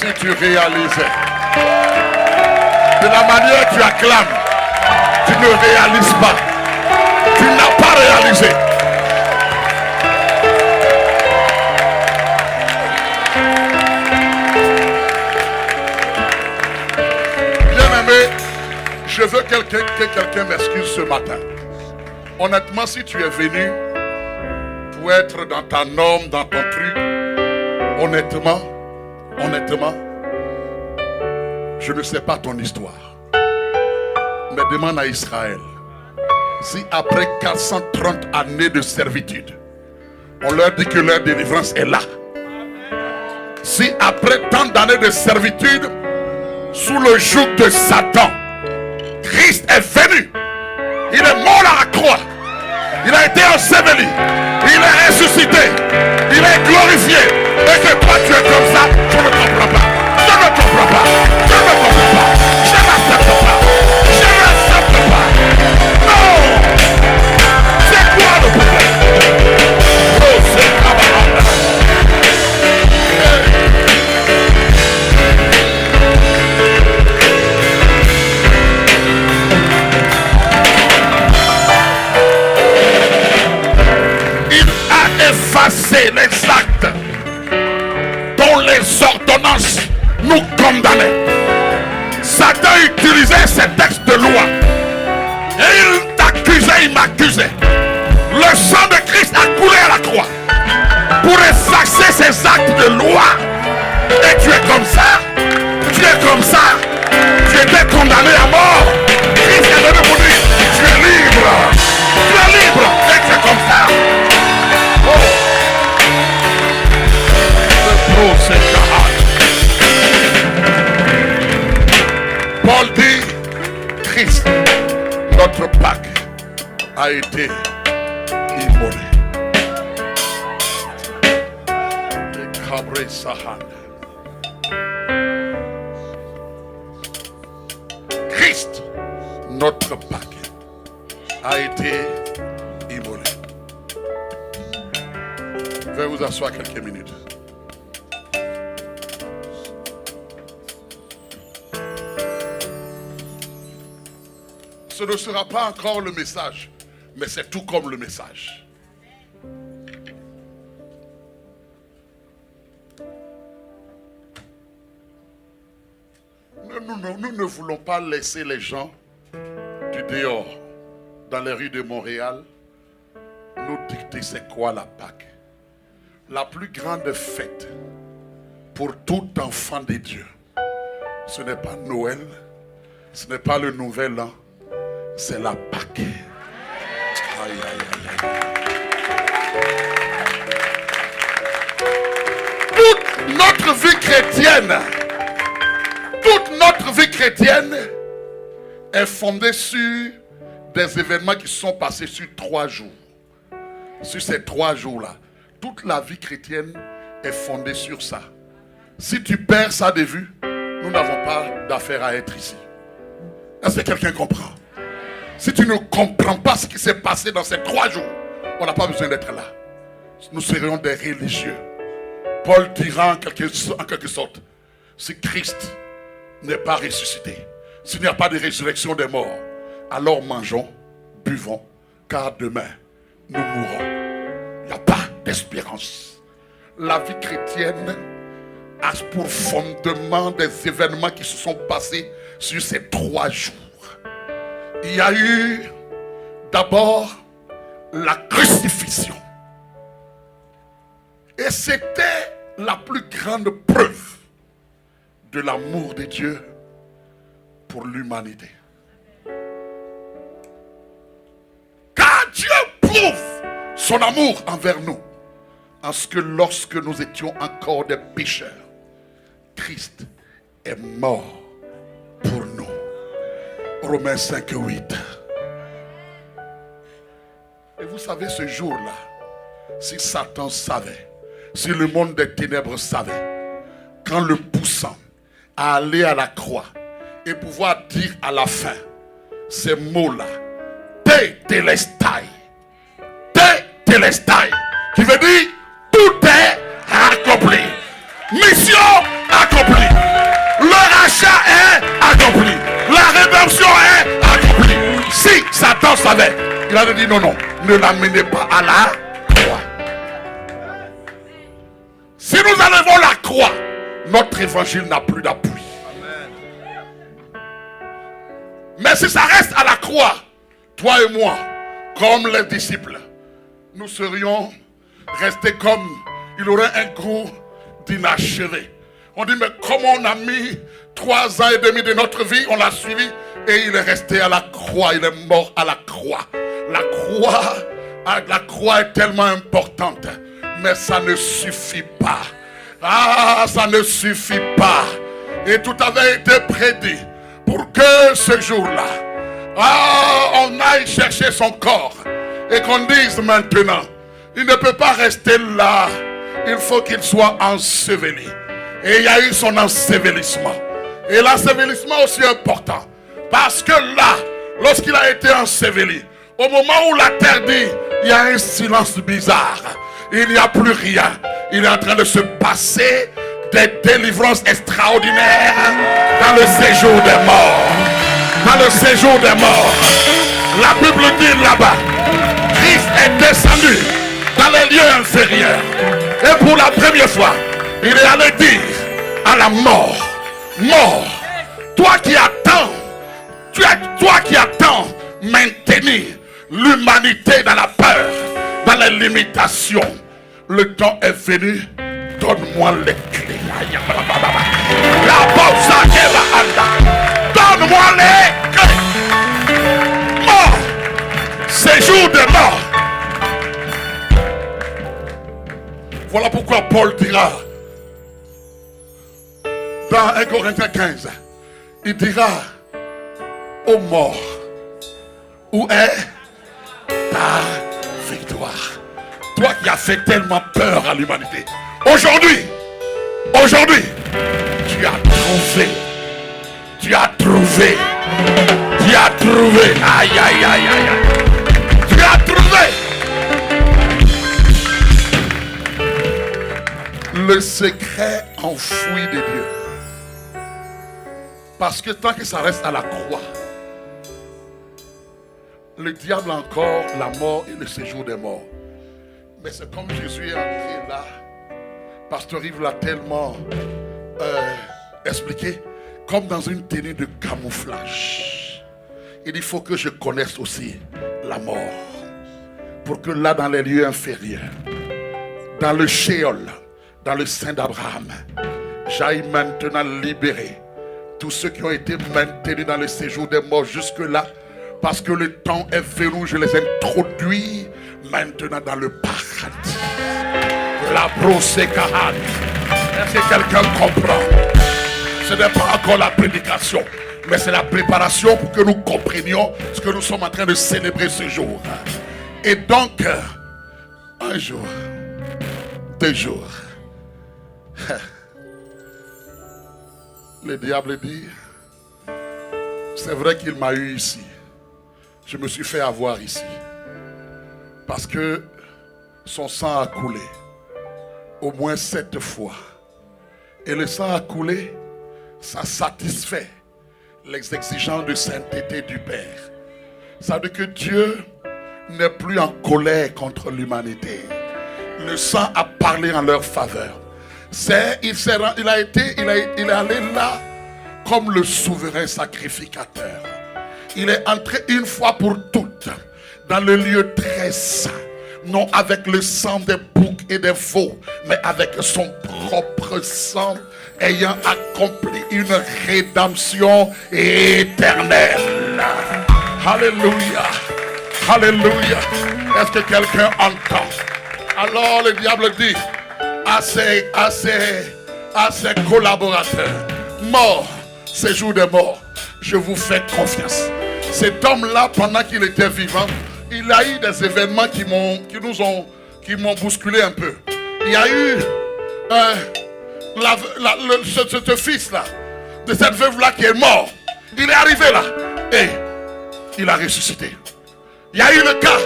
Si tu réalisais de la manière que tu acclames, tu ne réalises pas. Tu n'as pas réalisé. Bien-aimé, je veux que quelqu'un m'excuse ce matin. Honnêtement, si tu es venu pour être dans ta norme, dans ton truc, honnêtement, je ne sais pas ton histoire. Mais demande à Israël. Si après 430 années de servitude, on leur dit que leur délivrance est là. Si après tant d'années de servitude, sous le joug de Satan, Christ est venu. Il est mort à la croix. Il a été enseveli. Il est ressuscité. Il est glorifié. Et que toi tu es comme ça, je ne comprends pas. Je ne comprends pas. Je ne comprends pas. Je n'accepte pas. Je n'accepte pas. Non. C'est quoi le problème? Oh, c'est camarade. Effacer les actes dont les ordonnances nous condamnaient. Satan utilisait ces textes de loi et il t'accusait, il m'accusait. Le sang de Christ a coulé à la croix pour effacer ces actes de loi. Et tu es comme ça, tu es comme ça, tu étais condamné à mort. Christ est venu pour dire tu es libre, et tu es comme ça. Paul dit, Christ, notre Pâque, a été immolé. Christ, notre Pâque, a été immolé. Je vais vous asseoir quelques minutes. Ce ne sera pas encore le message, mais c'est tout comme le message. Nous ne voulons pas laisser les gens du dehors, dans les rues de Montréal, nous dicter c'est quoi la Pâque. La plus grande fête pour tout enfant de Dieu, ce n'est pas Noël, ce n'est pas le Nouvel An, c'est la Pâque. Aïe, aïe, aïe, aïe. Toute notre vie chrétienne est fondée sur des événements qui sont passés sur 3 jours. Sur ces 3 jours-là, toute la vie chrétienne est fondée sur ça. Si tu perds ça de vue, nous n'avons pas d'affaire à être ici. Est-ce que quelqu'un comprend? Si tu ne comprends pas ce qui s'est passé dans ces 3 jours, on n'a pas besoin d'être là. Nous serions des religieux. Paul dira en quelque sorte, si Christ n'est pas ressuscité, s'il n'y a pas de résurrection des morts, alors mangeons, buvons, car demain, nous mourrons. Il n'y a pas d'espérance. La vie chrétienne a pour fondement des événements qui se sont passés sur ces 3 jours. Il y a eu d'abord la crucifixion. Et c'était la plus grande preuve de l'amour de Dieu pour l'humanité. Car Dieu prouve son amour envers nous en ce que lorsque nous étions encore des pécheurs, Christ est mort pour nous. Romains 5:8. Et vous savez, ce jour-là, si Satan savait, si le monde des ténèbres savait, qu'en le poussant à aller à la croix et pouvoir dire à la fin ces mots-là, Tetelestai, qui veut dire tout est accompli, mission accomplie. a dit non, non, ne l'amenez pas à la croix. Si nous enlevons la croix, notre évangile n'a plus d'appui. Mais si ça reste à la croix, toi et moi, comme les disciples, nous serions restés comme il aurait un goût d'inachevé. On dit, mais comment on a mis 3 ans et demi de notre vie, on l'a suivi et il est resté à la croix, il est mort à la croix. La croix est tellement importante, mais ça ne suffit pas. Ah, ça ne suffit pas. Et tout avait été prédit pour que ce jour-là, on aille chercher son corps et qu'on dise maintenant, il ne peut pas rester là, il faut qu'il soit enseveli. Et il y a eu son ensevelissement. Et l'ensevelissement aussi important, parce que là, lorsqu'il a été enseveli, au moment où la terre dit, il y a un silence bizarre, il n'y a plus rien, il est en train de se passer des délivrances extraordinaires dans le séjour des morts. Dans le séjour des morts, la Bible dit là-bas, Christ est descendu dans les lieux inférieurs. Et pour la première fois, il est allé dire à la mort, mort, toi qui attends maintenir l'humanité dans la peur, dans les limitations, le temps est venu, donne-moi les clés. Donne-moi les clés. Mort, séjour de mort. Voilà pourquoi Paul dira dans 1 Corinthiens 15, il dira aux morts, où est ta victoire? Toi qui as fait tellement peur à l'humanité, aujourd'hui, tu as trouvé, aïe, aïe, aïe, aïe, tu as trouvé le secret enfoui de Dieu. Parce que tant que ça reste à la croix, le diable a encore la mort et le séjour des morts. Mais c'est comme Jésus est entré là. Pasteur Yves l'a tellement expliqué, comme dans une tenue de camouflage. Il faut que je connaisse aussi la mort. Pour que là, dans les lieux inférieurs, dans le Sheol, dans le sein d'Abraham, j'aille maintenant libérer tous ceux qui ont été maintenus dans le séjour des morts jusque-là. Parce que le temps est venu, je les introduis maintenant dans le paradis. La brosécahane. Est-ce que quelqu'un comprend? Ce n'est pas encore la prédication, mais c'est la préparation pour que nous comprenions ce que nous sommes en train de célébrer ce jour. Et donc, un jour, 2 jours, le diable dit, c'est vrai qu'il m'a eu ici. Je me suis fait avoir ici. Parce que son sang a coulé au moins 7 fois. Et le sang a coulé, ça satisfait les exigences de sainteté du Père. Ça veut dire que Dieu n'est plus en colère contre l'humanité. Le sang a parlé en leur faveur. Il est allé là comme le souverain sacrificateur. Il est entré une fois pour toutes dans le lieu très saint. Non avec le sang des boucs et des veaux, mais avec son propre sang, ayant accompli une rédemption éternelle. Alléluia. Alléluia. Est-ce que quelqu'un entend? Alors le diable dit à ses collaborateurs, morts, séjour des morts, je vous fais confiance. Cet homme-là, pendant qu'il était vivant, il a eu des événements qui m'ont bousculé un peu. Il y a eu ce fils-là, de cette veuve-là qui est mort. Il est arrivé là et il a ressuscité. Il y a eu le cas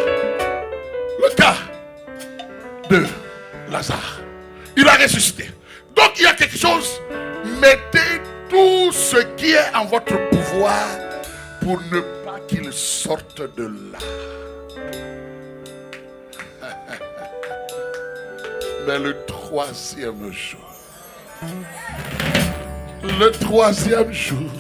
de Lazare. Il a ressuscité. Donc il y a quelque chose. Mettez tout ce qui est en votre pouvoir pour ne pas qu'il sorte de là. Mais le troisième jour,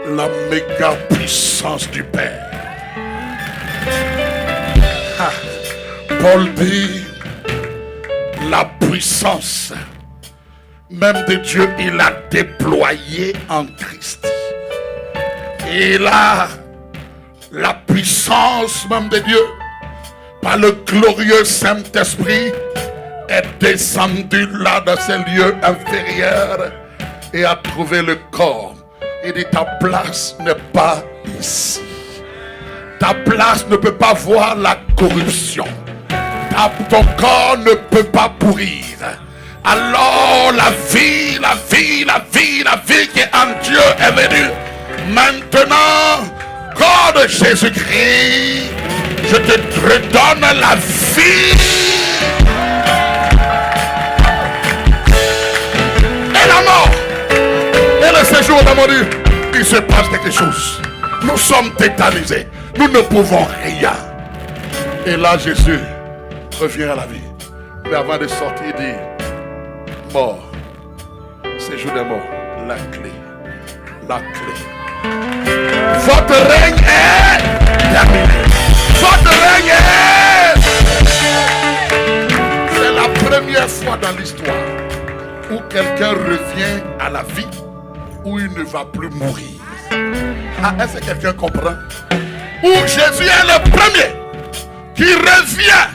la méga puissance du Père. Paul dit, la puissance même de Dieu, il l'a déployée en Christ. Et là, la puissance même de Dieu, par le glorieux Saint-Esprit, est descendu là dans ces lieux inférieurs et a trouvé le corps. Il dit, ta place n'est pas ici. Ta place ne peut pas voir la corruption. Ton corps ne peut pas pourrir. Alors la vie qui est en Dieu est venue. Maintenant, corps de Jésus-Christ, je te redonne la vie. Et la mort. Et le séjour de la mort, il se passe quelque chose. Nous sommes tétanisés. Nous ne pouvons rien. Et là, Jésus revient à la vie. Mais avant de sortir, il dit, mort, séjour des morts, la clé. Votre règne est terminé. Votre règne est... C'est la première fois dans l'histoire où quelqu'un revient à la vie, où il ne va plus mourir. Ah, est-ce que quelqu'un comprend? Où Jésus est le premier qui revient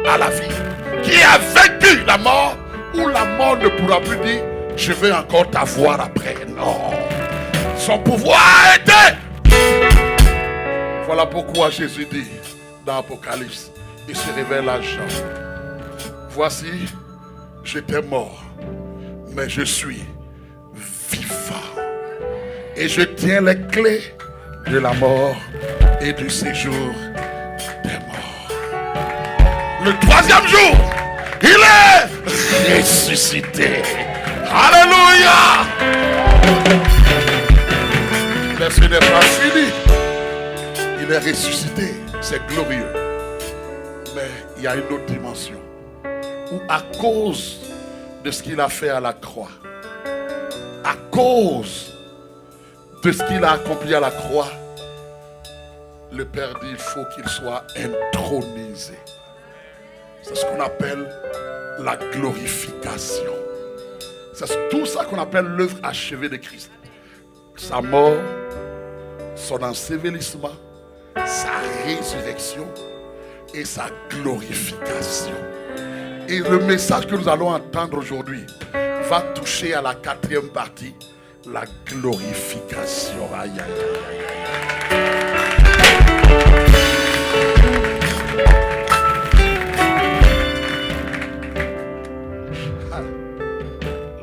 à la vie, qui a vaincu la mort, où la mort ne pourra plus dire je vais encore t'avoir après. Non, son pouvoir était. Voilà pourquoi Jésus dit dans Apocalypse, il se révèle à Jean, voici, j'étais mort, mais je suis vivant et je tiens les clés de la mort et du séjour des morts. Le troisième jour, il est ressuscité. Alléluia. Mais ce n'est pas fini. Il est ressuscité. C'est glorieux. Mais il y a une autre dimension où à cause de ce qu'il a fait à la croix, à cause de ce qu'il a accompli à la croix, le Père dit il faut qu'il soit intronisé. C'est ce qu'on appelle la glorification. C'est tout ça qu'on appelle l'œuvre achevée de Christ. Sa mort, son ensevelissement, sa résurrection et sa glorification. Et le message que nous allons entendre aujourd'hui va toucher à la quatrième partie, la glorification. Aïe, aïe, aïe, aïe.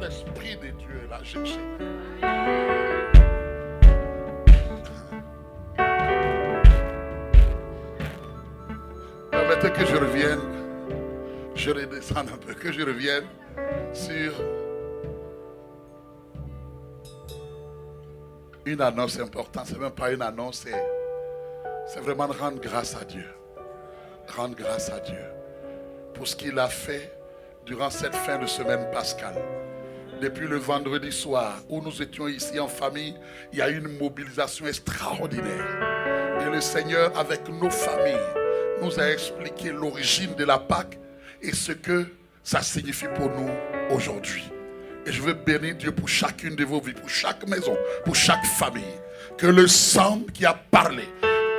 L'Esprit de Dieu est là chercher. Permettez que je revienne, je redescends un peu, que je revienne sur une annonce importante. C'est même pas une annonce, c'est vraiment rendre grâce à Dieu. Rendre grâce à Dieu pour ce qu'il a fait durant cette fin de semaine pascale. Depuis le vendredi soir où nous étions ici en famille, il y a eu une mobilisation extraordinaire. Et le Seigneur, avec nos familles, nous a expliqué l'origine de la Pâque et ce que ça signifie pour nous aujourd'hui. Et je veux bénir Dieu pour chacune de vos vies, pour chaque maison, pour chaque famille. Que le sang qui a parlé,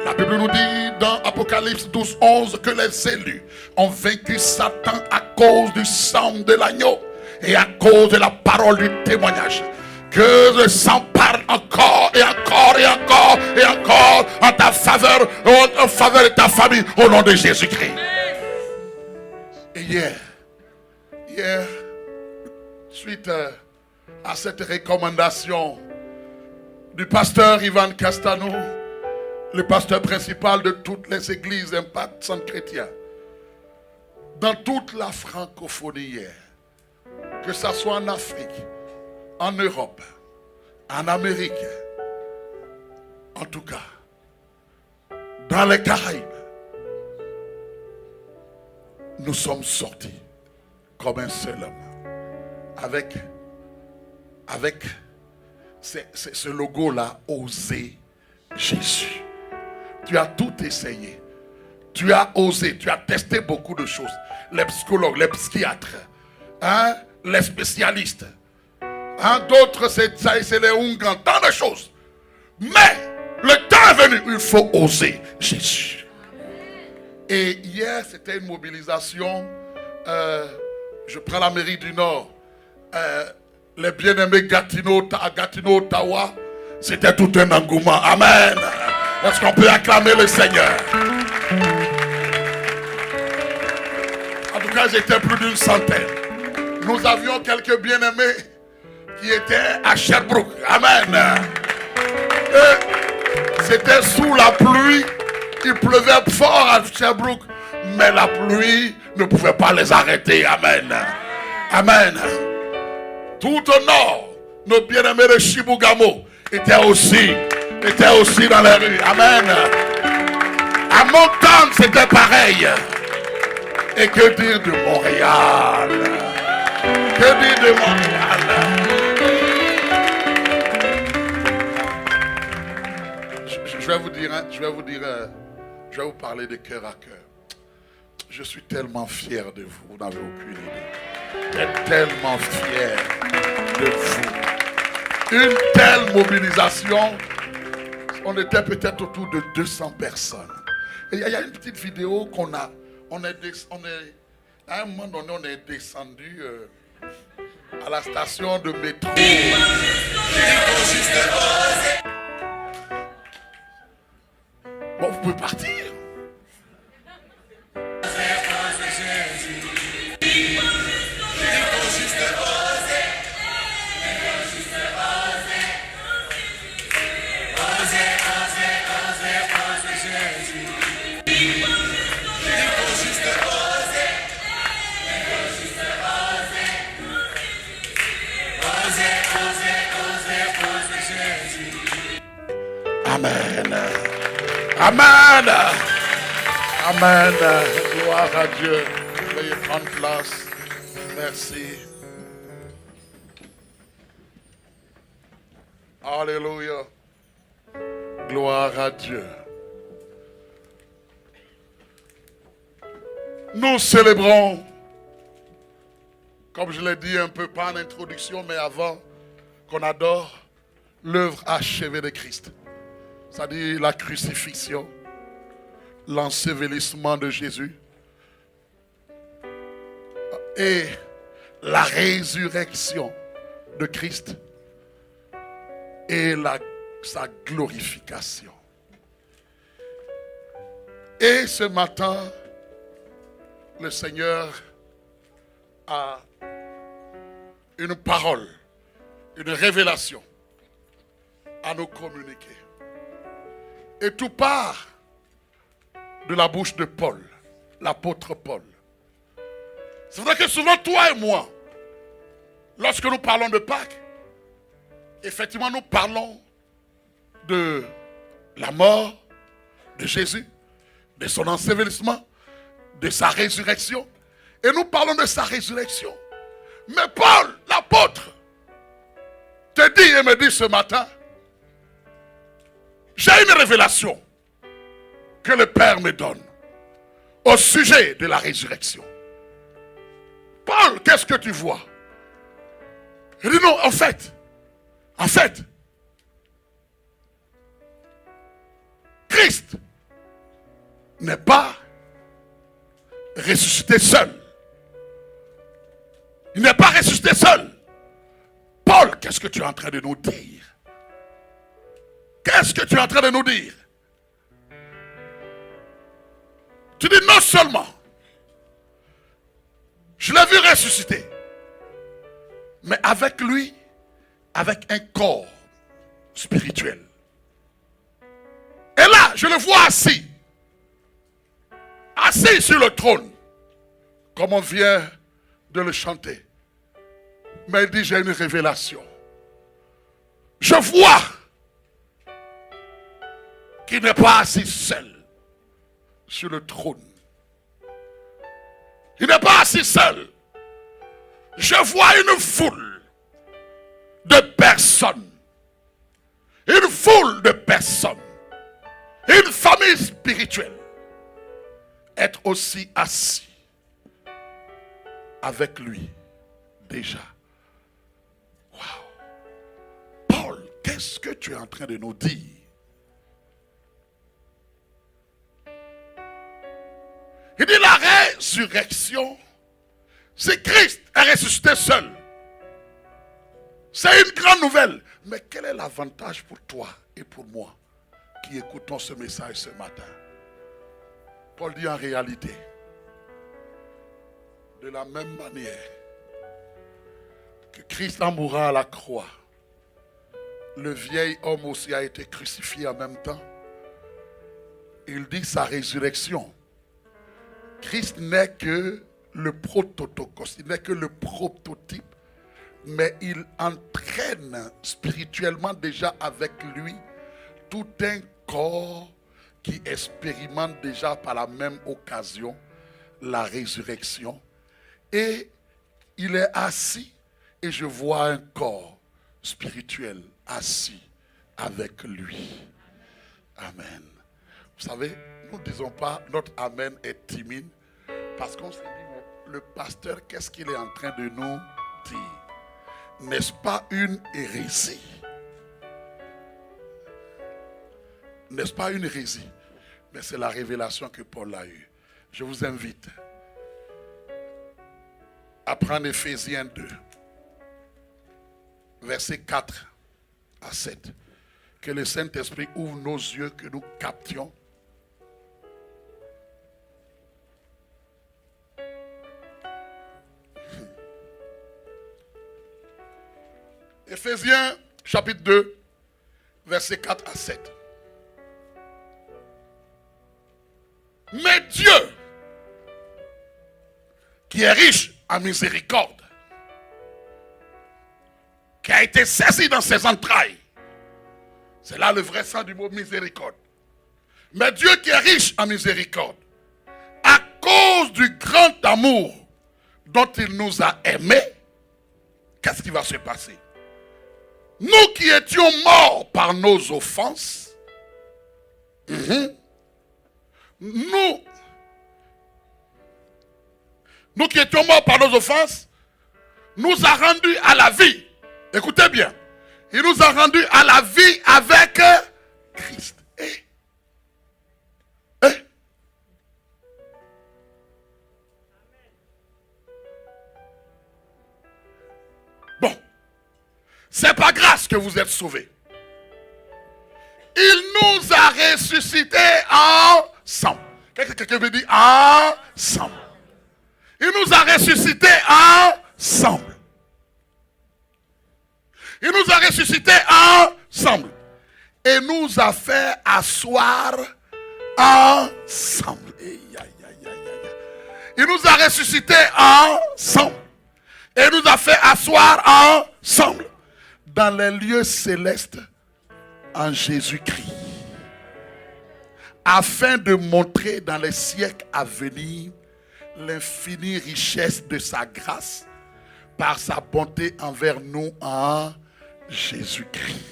la Bible nous dit dans Apocalypse 12, 11 que les élus ont vaincu Satan à cause du sang de l'agneau et à cause de la parole du témoignage. Que le sang parle encore et encore et encore et encore en ta faveur, en faveur de ta famille, au nom de Jésus-Christ. Et hier, suite à cette recommandation du pasteur Ivan Castano, le pasteur principal de toutes les églises Impact Centre Chrétien, dans toute la francophonie hier, que ce soit en Afrique, en Europe, en Amérique, En tout cas, dans les Caraïbes, nous sommes sortis comme un seul homme. Avec ce logo-là, Oser Jésus. Tu as tout essayé. Tu as osé, tu as testé beaucoup de choses. Les psychologues, les psychiatres, hein, les spécialistes. Hein, d'autres, c'est les Hungans, tant de choses. Mais le temps est venu, il faut oser Jésus. Et hier, c'était une mobilisation. Je prends la mairie du Nord. Les bien-aimés Gatineau, Ottawa. C'était tout un engouement. Amen. Est-ce qu'on peut acclamer le Seigneur? En tout cas, j'étais plus d'une centaine. Nous avions quelques bien-aimés qui étaient à Sherbrooke. Amen. Et c'était sous la pluie. Il pleuvait fort à Sherbrooke. Mais la pluie ne pouvait pas les arrêter. Amen. Amen. Tout au nord, nos bien-aimés de Chibougamau étaient aussi dans les rues. Amen. À Montane, c'était pareil. Et que dire de Montréal? Que dire de Montréal? Je vais vous parler de cœur à cœur. Je suis tellement fier de vous, vous n'avez aucune idée. Je suis tellement fier de vous. Une telle mobilisation, on était peut-être autour de 200 personnes. Et il y a une petite vidéo qu'on a. À un moment donné, on est descendu à la station de métro. Bon, vous pouvez partir. Amen. Amen. Amen. Gloire à Dieu. Veuillez prendre place. Merci. Alléluia. Gloire à Dieu. Nous célébrons, comme je l'ai dit un peu, pas en introduction, mais avant, qu'on adore l'œuvre achevée de Christ. C'est-à-dire la crucifixion, l'ensevelissement de Jésus et la résurrection de Christ et sa glorification. Et ce matin, le Seigneur a une parole, une révélation à nous communiquer. Et tout part de la bouche de Paul, l'apôtre Paul. C'est vrai que souvent, toi et moi, lorsque nous parlons de Pâques, effectivement, nous parlons de la mort de Jésus, de son ensevelissement, de sa résurrection. Et nous parlons de sa résurrection. Mais Paul, l'apôtre, te dit et me dit ce matin, j'ai une révélation que le Père me donne au sujet de la résurrection. Paul, qu'est-ce que tu vois? Il dit non, en fait, Christ n'est pas ressuscité seul. Il n'est pas ressuscité seul. Paul, qu'est-ce que tu es en train de nous dire? Qu'est-ce que tu es en train de nous dire? Tu dis non seulement je l'ai vu ressusciter, mais avec lui, avec un corps spirituel. Et là, je le vois assis sur le trône, comme on vient de le chanter. Mais il dit, j'ai une révélation. Je vois qui n'est pas assis seul sur le trône. Il n'est pas assis seul. Je vois une foule de personnes. Une foule de personnes. Une famille spirituelle. Être aussi assis avec lui déjà. Waouh. Paul, qu'est-ce que tu es en train de nous dire? Il dit la résurrection, c'est Christ est ressuscité seul. C'est une grande nouvelle. Mais quel est l'avantage pour toi et pour moi qui écoutons ce message ce matin? Paul dit en réalité, de la même manière que Christ en mourra à la croix, le vieil homme aussi a été crucifié en même temps. Il dit sa résurrection. Christ n'est que le prototokos, il n'est que le prototype, mais il entraîne spirituellement déjà avec lui tout un corps qui expérimente déjà par la même occasion la résurrection. Et il est assis et je vois un corps spirituel assis avec lui. Amen. Vous savez, nous ne disons pas notre Amen est timide parce qu'on se dit, le pasteur, qu'est-ce qu'il est en train de nous dire? N'est-ce pas une hérésie? N'est-ce pas une hérésie? Mais c'est la révélation que Paul a eue. Je vous invite à prendre Éphésiens 2, versets 4 à 7. Que le Saint-Esprit ouvre nos yeux, que nous captions. Éphésiens chapitre 2, versets 4 à 7. Mais Dieu, qui est riche en miséricorde, qui a été saisi dans ses entrailles, c'est là le vrai sens du mot miséricorde. Mais Dieu qui est riche en miséricorde, à cause du grand amour dont il nous a aimés, qu'est-ce qui va se passer? Nous qui étions morts par nos offenses, nous qui étions morts par nos offenses, nous a rendus à la vie. Écoutez bien. Il nous a rendus à la vie avec Christ. Bon. C'est par grâce que vous êtes sauvés. Il nous a ressuscités ensemble. Quelqu'un veut dire ensemble. Il nous a ressuscités ensemble. Il nous a ressuscités ensemble. Et nous a fait asseoir ensemble. Il nous a ressuscités ensemble. Et nous a fait asseoir ensemble. Dans les lieux célestes en Jésus-Christ. Afin de montrer dans les siècles à venir l'infinie richesse de sa grâce par sa bonté envers nous en Jésus-Christ.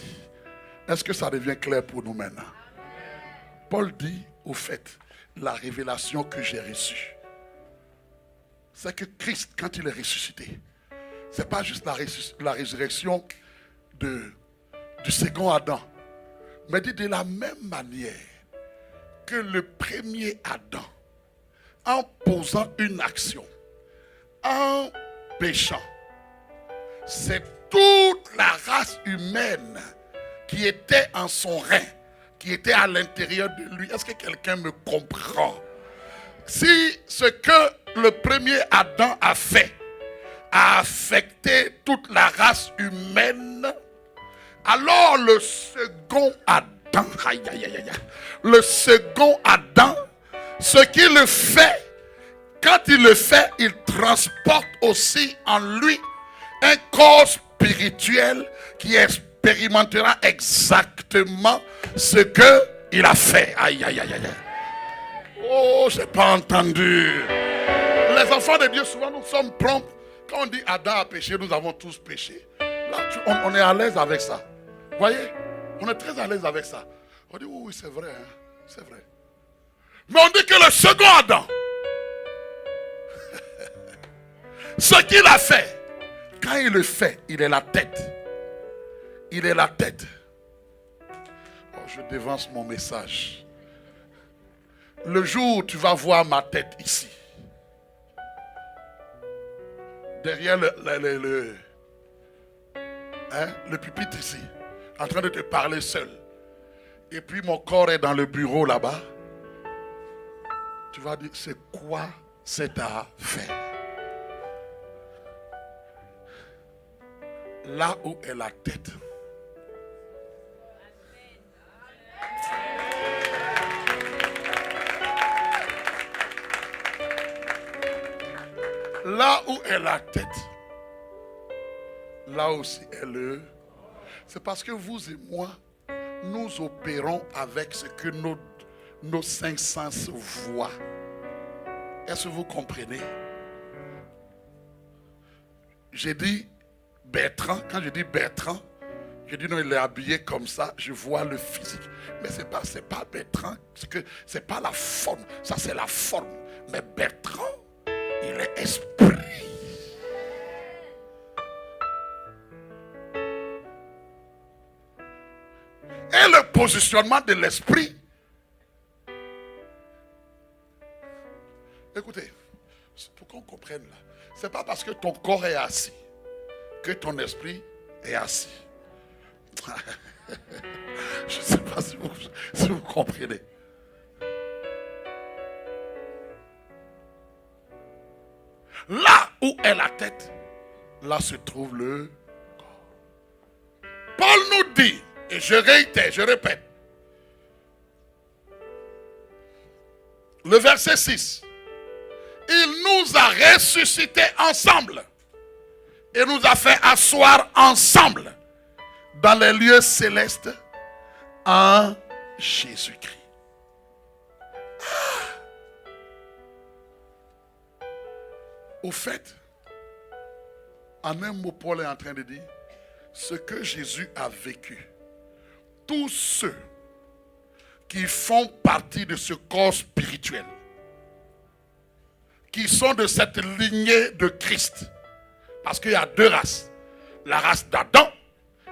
Est-ce que ça devient clair pour nous maintenant? Paul dit, au fait, la révélation que j'ai reçue, c'est que Christ, quand il est ressuscité, ce n'est pas juste la résurrection du second Adam, mais dit de la même manière que le premier Adam, en posant une action, en péchant, c'est toute la race humaine qui était en son rein, qui était à l'intérieur de lui. Est-ce que quelqu'un me comprend? Si ce que le premier Adam a fait a affecté toute la race humaine, alors le second Adam, le second Adam, ce qu'il fait, quand il le fait, il transporte aussi en lui un corps spirituel qui expérimentera exactement ce que il a fait. Aïe, aïe, aïe, aïe. Oh, je n'ai pas entendu. Les enfants de Dieu, souvent, nous sommes prompts. Quand on dit Adam a péché, nous avons tous péché. Là, on est à l'aise avec ça. Vous voyez? On est très à l'aise avec ça. On dit, oui, c'est vrai, hein, c'est vrai. Mais on dit que le second Adam, ce qu'il a fait, quand il le fait, il est la tête. Il est la tête. Oh, je dévance mon message. Le jour où tu vas voir ma tête ici, derrière le pupitre ici, en train de te parler seul, et puis mon corps est dans le bureau là-bas, tu vas dire, c'est quoi cette affaire? Là où est la tête. Là où est la tête, là aussi est le... C'est parce que vous et moi, nous opérons avec ce que nos cinq sens voient. Est-ce que vous comprenez? J'ai dit Bertrand, quand je dis Bertrand, je dis non, il est habillé comme ça, je vois le physique. Mais c'est pas Bertrand, c'est pas la forme, ça c'est la forme. Mais Bertrand, il est esprit. Et le positionnement de l'esprit. Écoutez, pour qu'on comprenne là, c'est pas parce que ton corps est assis que ton esprit est assis. Je ne sais pas si vous comprenez. Là où est la tête, là se trouve le corps. Paul nous dit, et je réitère, je répète, le verset 6, il nous a ressuscités ensemble et nous a fait asseoir ensemble dans les lieux célestes en Jésus-Christ. Au fait, en un mot, Paul est en train de dire, ce que Jésus a vécu, tous ceux qui font partie de ce corps spirituel, qui sont de cette lignée de Christ, parce qu'il y a deux races, la race d'Adam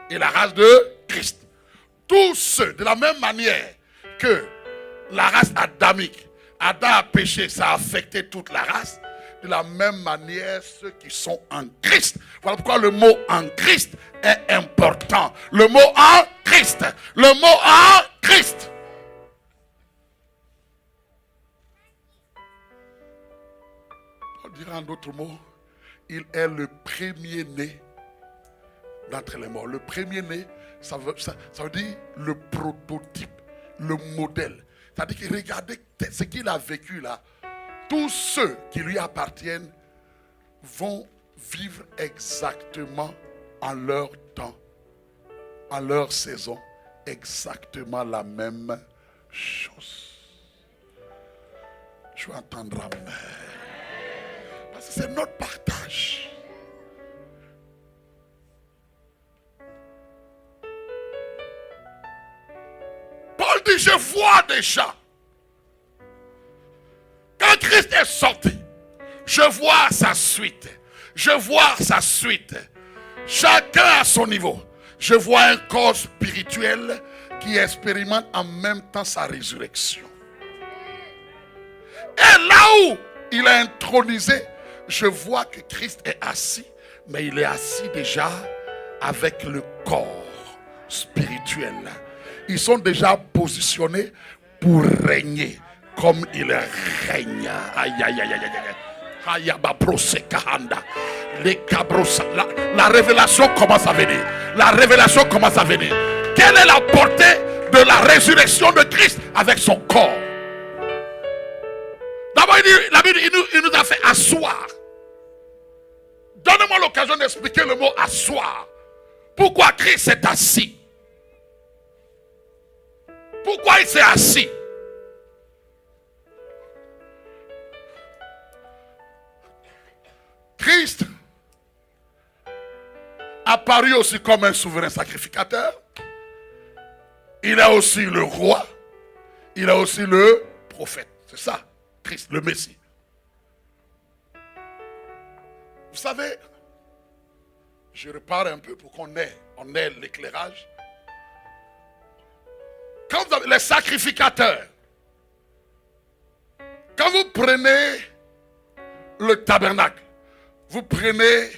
et la race de Christ. Tous ceux, de la même manière que la race adamique, Adam a péché, ça a affecté toute la race. De la même manière, ceux qui sont en Christ. Voilà pourquoi le mot en Christ est important. Le mot en Christ. Le mot en Christ. On dirait en d'autres mots, il est le premier-né d'entre les morts. Le premier-né, ça veut dire le prototype, le modèle. C'est-à-dire que regardez ce qu'il a vécu là. Tous ceux qui lui appartiennent vont vivre exactement en leur temps, en leur saison, exactement la même chose. Je vais entendre amen. Parce que c'est notre partage. Paul dit, je vois déjà. Quand Christ est sorti, je vois sa suite. Je vois sa suite. Chacun à son niveau. Je vois un corps spirituel qui expérimente en même temps sa résurrection. Et là où il est intronisé, je vois que Christ est assis, mais il est assis déjà avec le corps spirituel. Ils sont déjà positionnés pour régner comme il règne. Aïe, aïe, aïe, aïe, aïe. La révélation commence à venir. La révélation commence à venir. Quelle est la portée de la résurrection de Christ avec son corps? D'abord, la Bible, il nous a fait asseoir. Donnez-moi l'occasion d'expliquer le mot asseoir. Pourquoi Christ est assis? Pourquoi il s'est assis? Christ apparu aussi comme un souverain sacrificateur. Il a aussi le roi. Il a aussi le prophète. C'est ça, Christ, le Messie. Vous savez, je repars un peu pour qu'on ait l'éclairage. Quand vous avez les sacrificateurs, quand vous prenez le tabernacle, vous prenez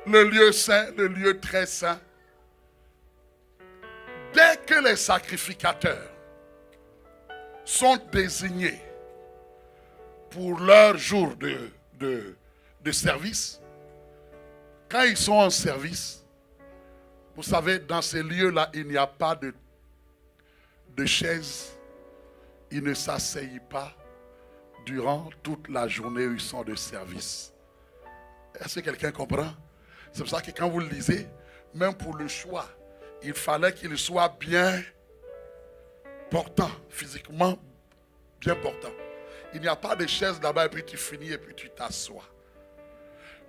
le lieu saint, le lieu très saint, dès que les sacrificateurs sont désignés pour leur jour de service, quand ils sont en service, vous savez, dans ces lieux-là, il n'y a pas de chaises. Ils ne s'asseyent pas durant toute la journée où ils sont de service. Est-ce que quelqu'un comprend? C'est pour ça que quand vous le lisez, même pour le choix, il fallait qu'il soit bien portant, physiquement bien portant. Il n'y a pas de chaise là-bas et puis tu finis et puis tu t'assois.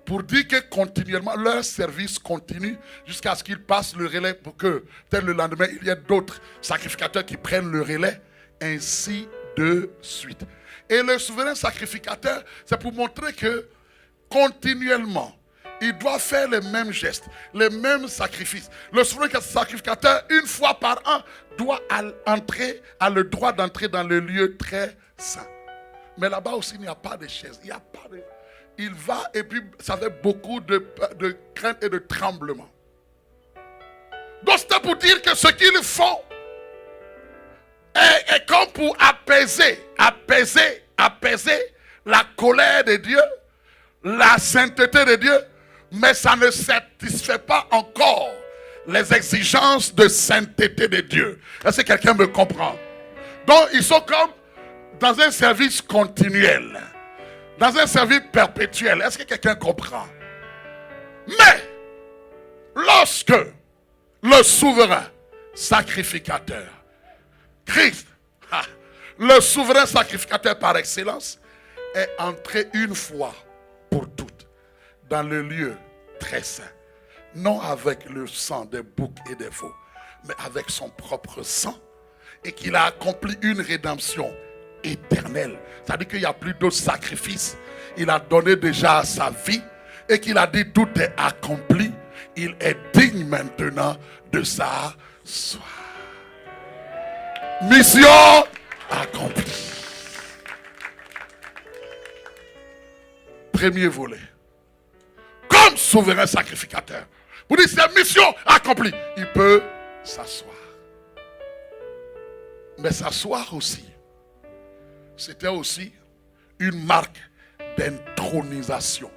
Pour dire que continuellement, leur service continue jusqu'à ce qu'ils passent le relais pour que, peut-être le lendemain, il y ait d'autres sacrificateurs qui prennent le relais, ainsi de suite. Et le souverain sacrificateur, c'est pour montrer que continuellement, il doit faire les mêmes gestes, les mêmes sacrifices. Le souverain sacrificateur, une fois par an, doit a le droit d'entrer dans le lieu très saint. Mais là-bas aussi, il n'y a pas de chaise, il n'y a pas de... Il va et puis ça fait beaucoup de crainte et de tremblement. Donc c'est pour dire que ce qu'ils font est comme pour apaiser la colère de Dieu, la sainteté de Dieu, mais ça ne satisfait pas encore les exigences de sainteté de Dieu. Est-ce que quelqu'un me comprend? Donc ils sont comme dans un service continuel. Dans un service perpétuel. Est-ce que quelqu'un comprend? Mais, lorsque le souverain sacrificateur, Christ, le souverain sacrificateur par excellence, est entré une fois pour toutes dans le lieu très saint. Non avec le sang des boucs et des veaux, mais avec son propre sang. Et qu'il a accompli une rédemption éternel. C'est-à-dire qu'il n'y a plus d'autres sacrifices. Il a donné déjà sa vie et qu'il a dit tout est accompli. Il est digne maintenant de s'asseoir. Mission accomplie. Premier volet. Comme souverain sacrificateur. Vous dites c'est mission accomplie. Il peut s'asseoir. Mais s'asseoir aussi, c'était aussi une marque d'intronisation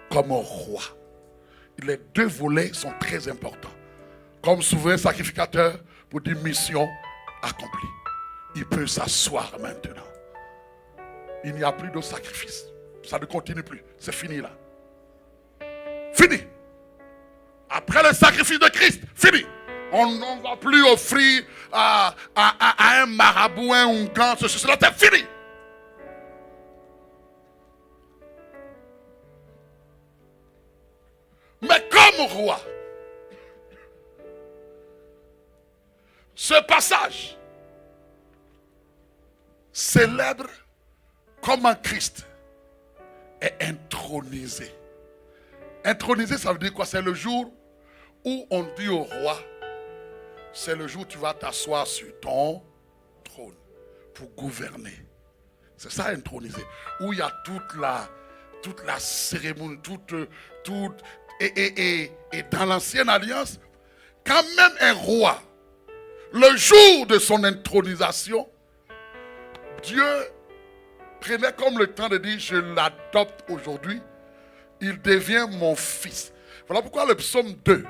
comme un roi. Les deux volets sont très importants. Comme souverain sacrificateur, pour dire mission accomplie. Il peut s'asseoir maintenant. Il n'y a plus de sacrifice. Ça ne continue plus. C'est fini là. Fini. Après le sacrifice de Christ, fini. On ne va plus offrir à un marabout, un ongan, ceci, cela, c'est fini. Mais comme roi, ce passage célèbre comment Christ est intronisé. Intronisé, ça veut dire quoi? C'est le jour où on dit au roi, c'est le jour où tu vas t'asseoir sur ton trône pour gouverner. C'est ça, intronisé. Où il y a toute la cérémonie, et dans l'ancienne alliance, quand même un roi, le jour de son intronisation, Dieu prenait comme le temps de dire, je l'adopte aujourd'hui, il devient mon fils. Voilà pourquoi le psaume 2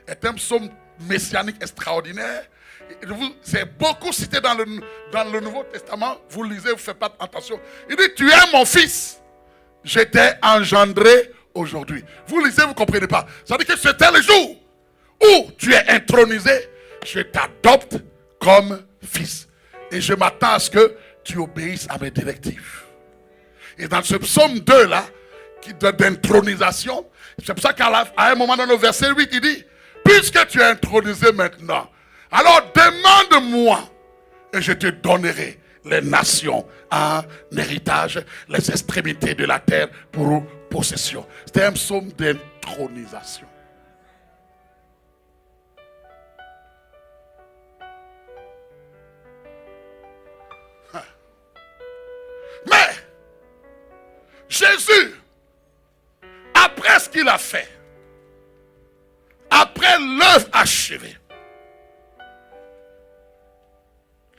est un psaume messianique extraordinaire. C'est beaucoup cité dans le Nouveau Testament. Vous lisez, vous ne faites pas attention. Il dit, tu es mon fils. Je t'ai engendré aujourd'hui. Vous lisez, vous ne comprenez pas. Ça veut dire que c'était le jour où tu es intronisé. Je t'adopte comme fils. Et je m'attends à ce que tu obéisses à mes directives. Et dans ce psaume 2 là, d'intronisation, c'est pour ça qu'à un moment dans le verset 8, il dit, puisque tu es intronisé maintenant, alors demande-moi et je te donnerai les nations en héritage, les extrémités de la terre pour possession. C'était un psaume d'intronisation. Mais Jésus, après ce qu'il a fait, après l'œuvre achevée,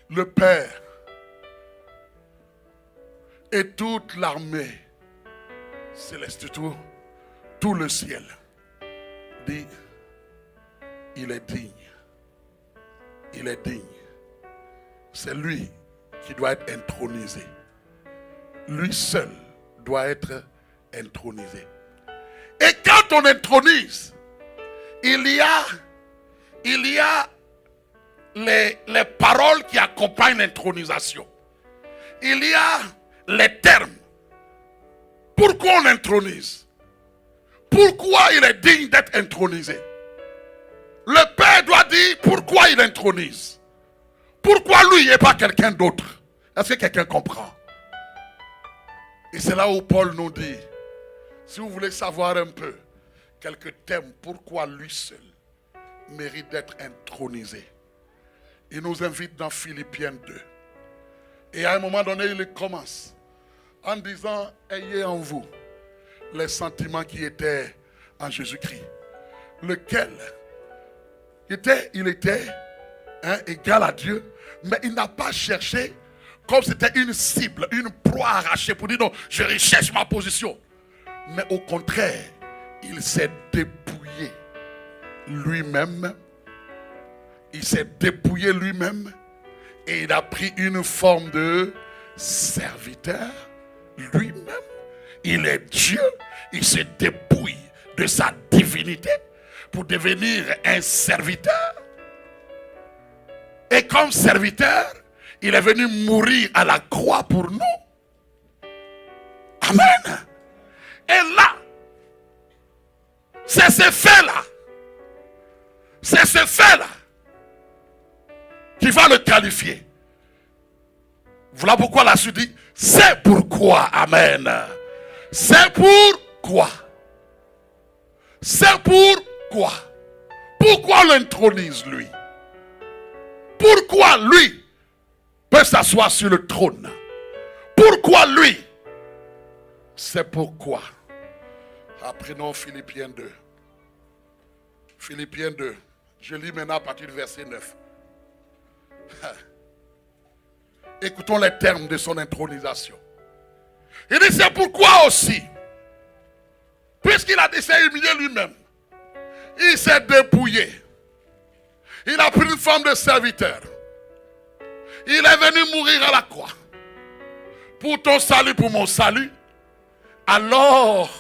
le Père et toute l'armée céleste, tout le ciel dit, il est digne. Il est digne. C'est lui qui doit être intronisé. Lui seul doit être intronisé. Et quand on intronise, il y a les paroles qui accompagnent l'intronisation. Il y a les termes. Pourquoi on intronise? Pourquoi il est digne d'être intronisé? Le Père doit dire pourquoi il intronise. Pourquoi lui et pas quelqu'un d'autre? Est-ce que quelqu'un comprend? Et c'est là où Paul nous dit, si vous voulez savoir un peu quelques thèmes, pourquoi lui seul mérite d'être intronisé, il nous invite dans Philippiens 2. Et à un moment donné, il commence en disant, ayez en vous les sentiments qui étaient en Jésus-Christ, lequel il était égal à Dieu, mais il n'a pas cherché comme c'était une cible, une proie arrachée pour dire non, je recherche ma position. Mais au contraire, il s'est dépouillé lui-même. Il s'est dépouillé lui-même et il a pris une forme de serviteur lui-même. Il est Dieu, il se dépouille de sa divinité pour devenir un serviteur. Et comme serviteur, il est venu mourir à la croix pour nous. Amen. Et là, c'est ce fait-là. C'est ce fait-là qui va le qualifier. Voilà pourquoi la suite dit, c'est pourquoi, amen. C'est pourquoi. C'est pourquoi. Pourquoi on l'intronise lui? Pourquoi lui peut s'asseoir sur le trône? Pourquoi lui? C'est pourquoi. Apprenons Philippiens 2. Philippiens 2. Je lis maintenant à partir du verset 9. Écoutons les termes de son intronisation. Il dit, c'est pourquoi aussi, puisqu'il s'est humilié lui-même, il s'est dépouillé. Il a pris une forme de serviteur. Il est venu mourir à la croix. Pour ton salut, pour mon salut. Alors,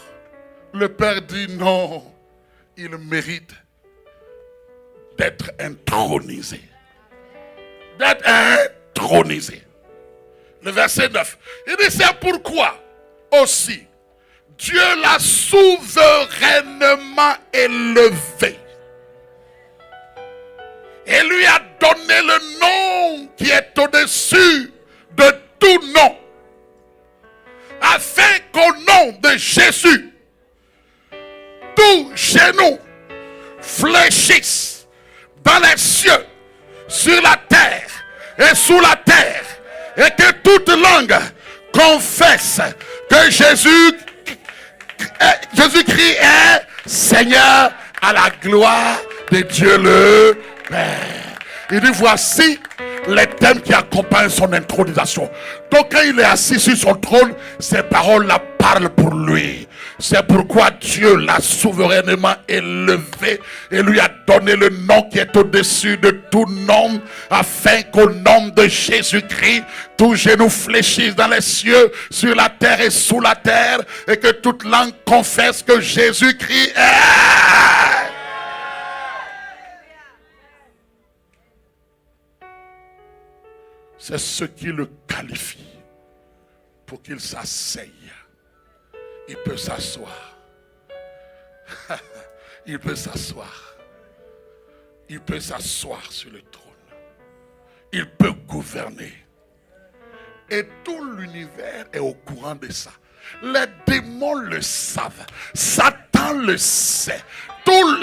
le Père dit non, il mérite d'être intronisé. D'être intronisé. Le verset 9. Il dit, c'est pourquoi aussi Dieu l'a souverainement élevé. Et lui a donné le nom qui est au-dessus de tout nom. Afin qu'au nom de Jésus, tout genou fléchisse dans les cieux, sur la terre et sous la terre. Et que toute langue confesse que Jésus-Christ est Seigneur à la gloire de Dieu le Père. Il dit, voici les thèmes qui accompagnent son intronisation. Donc quand il est assis sur son trône, ces paroles-là parlent pour lui. C'est pourquoi Dieu l'a souverainement élevé et lui a donné le nom qui est au-dessus de tout nom, afin qu'au nom de Jésus-Christ, tout genou fléchisse dans les cieux, sur la terre et sous la terre, et que toute langue confesse que Jésus-Christ est. c'est ce qui le qualifie pour qu'il s'asseye. Il peut s'asseoir. Il peut s'asseoir. Il peut s'asseoir sur le trône. Il peut gouverner. Et tout l'univers est au courant de ça. Les démons le savent. Satan le sait. Tous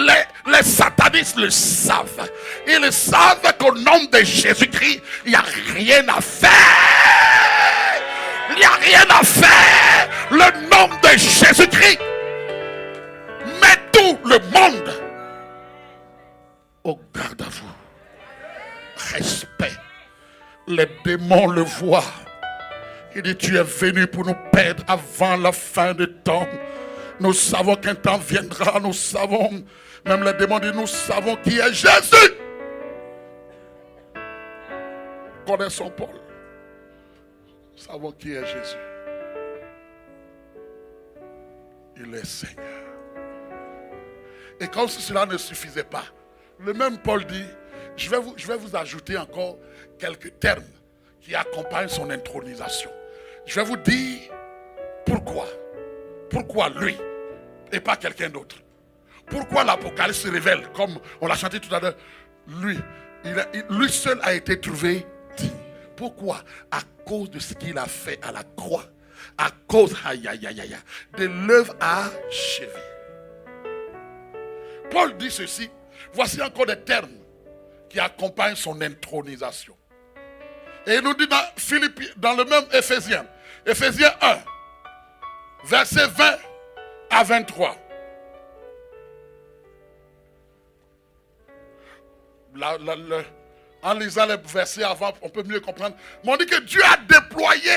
les satanistes le savent. Ils savent qu'au nom de Jésus-Christ, il n'y a rien à faire. Il n'y a rien à faire. Le nom de Jésus-Christ met tout le monde au garde à vous. Respect. Les démons le voient. Il dit, tu es venu pour nous perdre avant la fin des temps. Nous savons qu'un temps viendra. Nous savons, même les démons disent, nous savons qui est Jésus. Connaissons Paul. Nous savons qui est Jésus. Il est Seigneur. Et comme si cela ne suffisait pas, le même Paul dit, je vais vous ajouter encore quelques termes qui accompagnent son intronisation. Je vais vous dire pourquoi. Pourquoi lui et pas quelqu'un d'autre. Pourquoi l'Apocalypse se révèle, comme on l'a chanté tout à l'heure, lui seul a été trouvé digne. Pourquoi? À cause de ce qu'il a fait à la croix. À cause de l'œuvre achevée. Paul dit ceci. Voici encore des termes qui accompagnent son intronisation. Et il nous dit dans le même Éphésiens 1, versets 20 à 23. En lisant les versets avant, on peut mieux comprendre. Mais on dit que Dieu a déployé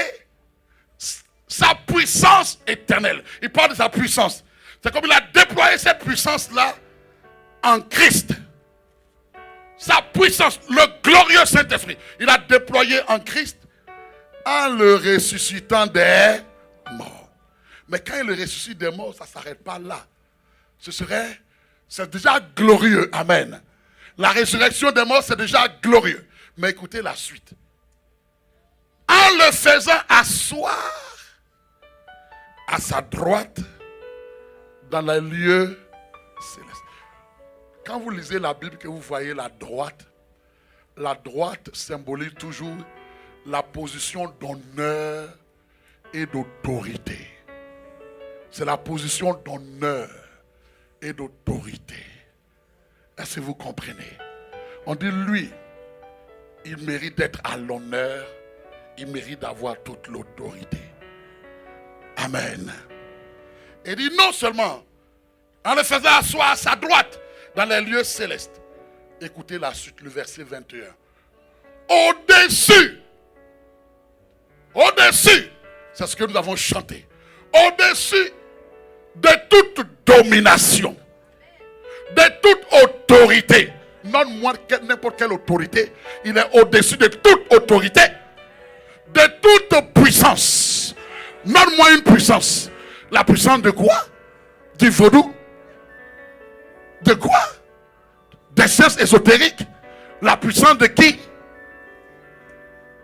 sa puissance éternelle. Il parle de sa puissance. C'est comme il a déployé cette puissance-là en Christ. Sa puissance, le glorieux Saint-Esprit, il a déployé en Christ en le ressuscitant des morts. Mais quand il le ressuscite des morts, ça ne s'arrête pas là. C'est déjà glorieux. Amen. La résurrection des morts, c'est déjà glorieux. Mais écoutez la suite. En le faisant asseoir à sa droite dans les lieux célestes. Quand vous lisez la Bible, que vous voyez la droite symbolise toujours la position d'honneur et d'autorité. C'est la position d'honneur et d'autorité. Est-ce que vous comprenez? On dit lui, il mérite d'être à l'honneur, il mérite d'avoir toute l'autorité. Amen. Et dit non seulement en le faisant asseoir à sa droite dans les lieux célestes. Écoutez la suite, le verset 21. Au-dessus, c'est ce que nous avons chanté. Au-dessus de toute domination, de toute autorité. Donne-moi n'importe quelle autorité. Il est au-dessus de toute autorité, de toute puissance. Donne-moi une puissance. La puissance de quoi? Du vaudou? De quoi? Des sciences ésotériques? La puissance de qui?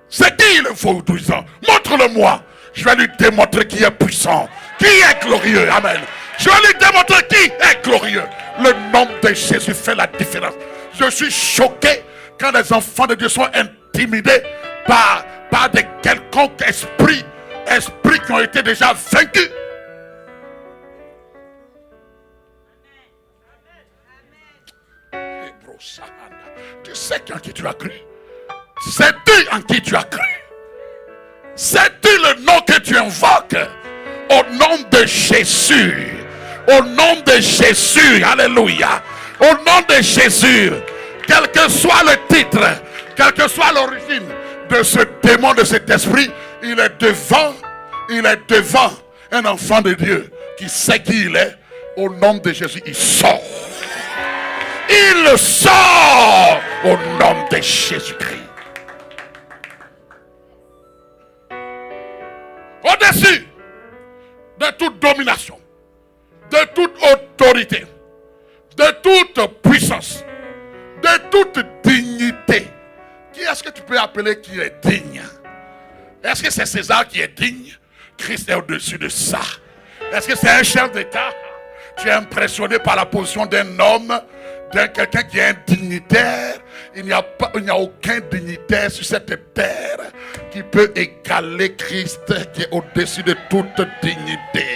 C'est qui le vaudouisant? Montre-le-moi. Je vais lui démontrer qui est puissant, qui est glorieux. Amen. Je vais lui démontrer qui est glorieux. Le nom de Jésus fait la différence. Je suis choqué quand les enfants de Dieu sont intimidés par des quelconques esprits qui ont été déjà vaincus. Tu sais en qui tu as cru. Sais-tu en qui tu as cru? Sais-tu le nom que tu invoques? Au nom de Jésus. Au nom de Jésus. Alléluia. Au nom de Jésus. Quel que soit le titre, quelle que soit l'origine de ce démon, de cet esprit, il est devant un enfant de Dieu qui sait qui il est. Au nom de Jésus, il sort. Il sort au nom de Jésus-Christ. Au-dessus de toute domination, de toute autorité, de toute puissance, de toute dignité Qui est-ce que tu peux appeler qui est digne? Est-ce que c'est César qui est digne? Christ est au-dessus de ça. Est-ce que c'est un chef d'État? Tu es impressionné par la position d'un homme, d'un quelqu'un qui est un dignitaire. Il n'y a aucun dignitaire sur cette terre qui peut égaler Christ qui est au-dessus de toute dignité.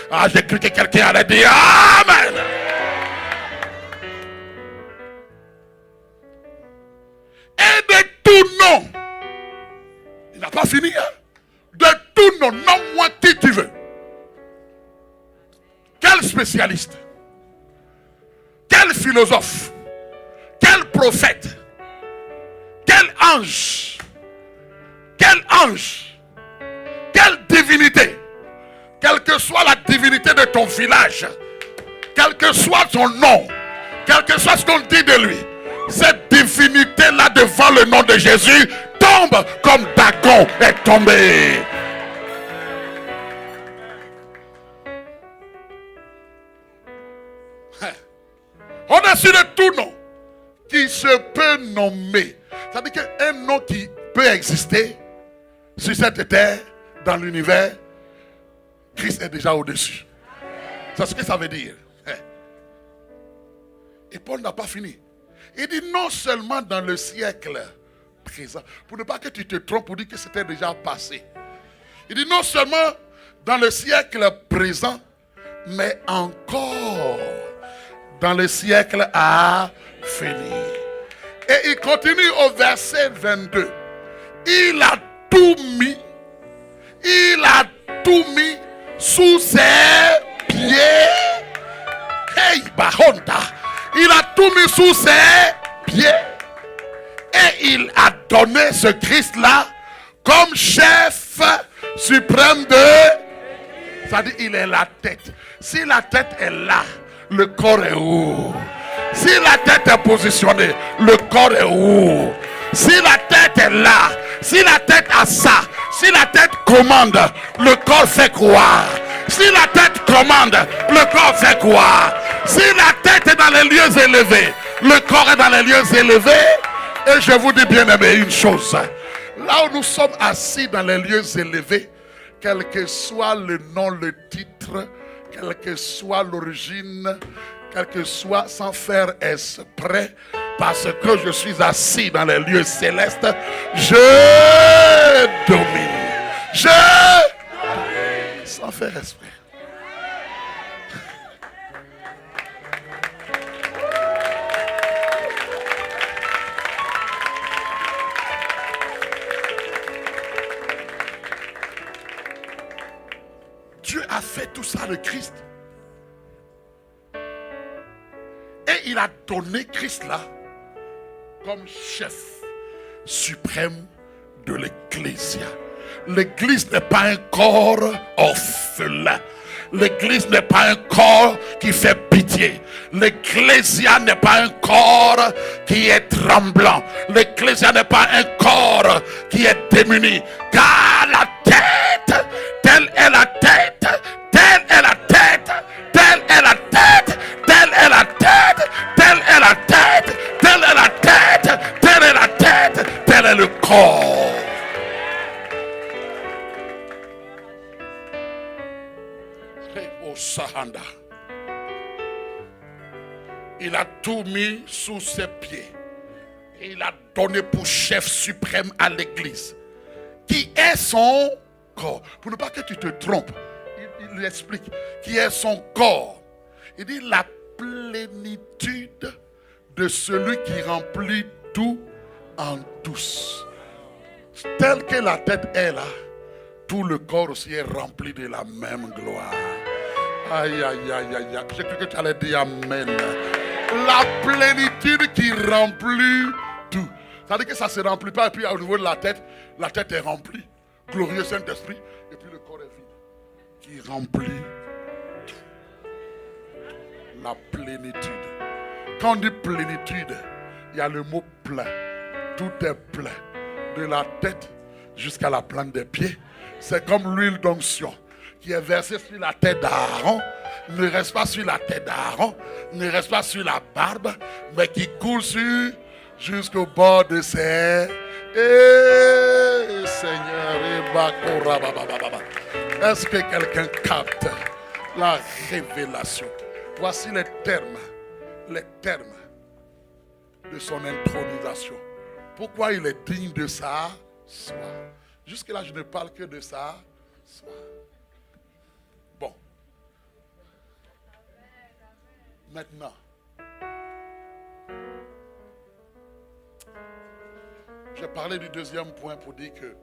Ah, j'ai cru que quelqu'un allait dire Amen. Et de tout nom, il n'a pas fini, hein? De tout nom, nomme-moi qui tu veux. Quel spécialiste? Quel philosophe? Quel prophète? Quel ange? Quel ange? Quelle divinité? Quelle que soit la divinité de ton village, quel que soit son nom, quel que soit ce qu'on dit de lui, cette divinité-là devant le nom de Jésus tombe comme Dagon est tombé. Au-dessus de tout nom qui se peut nommer. Ça veut dire qu'un nom qui peut exister sur cette terre, dans l'univers, Christ est déjà au-dessus. C'est ce que ça veut dire. Et Paul n'a pas fini. Il dit non seulement dans le siècle présent, pour ne pas que tu te trompes, pour dire que c'était déjà passé. Il dit non seulement dans le siècle présent, mais encore dans le siècle à venir. Et il continue au verset 22. Il a tout mis sous ses pieds. Hey, Bahonda. Il a tout mis sous ses pieds. Et il a donné ce Christ-là comme chef suprême de... Ça dit, il est la tête. Si la tête est là, le corps est où? Si la tête est positionnée, le corps est où? Si la tête est là, si la tête a ça, si la tête commande, le corps fait quoi? Si la tête commande, le corps fait quoi? Si la tête est dans les lieux élevés, le corps est dans les lieux élevés. Et je vous dis bien aimé une chose. Là où nous sommes assis dans les lieux élevés, quel que soit le nom, le titre, quelle que soit l'origine, quel que soit, sans faire exprès, parce que je suis assis dans les lieux célestes, je domine. Sans faire exprès. Dieu a fait tout ça de Christ. Et il a donné Christ là comme chef suprême de l'Ecclésia. L'église n'est pas un corps orphelin. L'église n'est pas un corps qui fait pitié. L'Ecclésia n'est pas un corps qui est tremblant. L'Ecclésia n'est pas un corps qui est démuni. Car la tête, telle est la tête, telle est la tête, telle est la tête, telle est la tête, telle est la tête, telle est la tête, telle est la tête, tel est le corps. Sahanda. Il a tout mis sous ses pieds. Et il a donné pour chef suprême à l'église. Qui est son corps. Pour ne pas que tu te trompes. Il explique. Qui est son corps. Il dit la plénitude de celui qui remplit tout en tous. Tel que la tête est là, tout le corps aussi est rempli de la même gloire. Aïe, aïe, aïe, aïe, aïe. J'ai cru que tu allais dire Amen. La plénitude qui remplit tout. Ça veut dire que ça ne se remplit pas et puis au niveau de la tête est remplie. Glorieux Saint-Esprit. Et puis le corps est vide. Qui remplit tout. La plénitude. Quand on dit plénitude, il y a le mot plein. Tout est plein. De la tête jusqu'à la plante des pieds. C'est comme l'huile d'onction qui est versé sur la tête d'Aaron, ne reste pas sur la tête d'Aaron, ne reste pas sur la barbe, mais qui coule jusqu'au bord de ses Eh, Seigneur, est-ce que quelqu'un capte la révélation? Voici les termes de son intronisation. Pourquoi il est digne de sa soie? Jusque-là, je ne parle que de sa soie. Bon. Maintenant, j'ai parlé du deuxième point pour dire que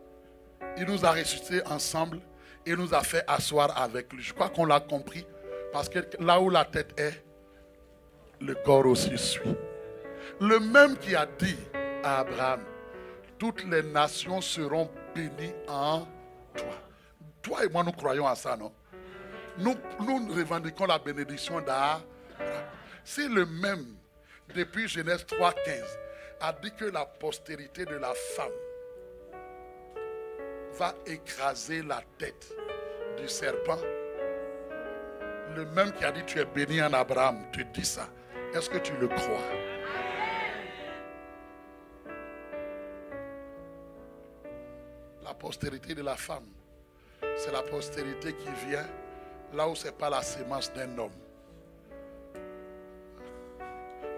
il nous a ressuscités ensemble et nous a fait asseoir avec lui. Je crois qu'on l'a compris parce que là où la tête est, le corps aussi suit. Le même qui a dit à Abraham, toutes les nations seront bénies en toi. Toi et moi, nous croyons à ça, non? Nous revendiquons la bénédiction d'Abraham. C'est le même, depuis Genèse 3,15, a dit que la postérité de la femme va écraser la tête du serpent. Le même qui a dit tu es béni en Abraham, te dit ça. Est-ce que tu le crois? La postérité de la femme, c'est la postérité qui vient là où ce n'est pas la sémence d'un homme.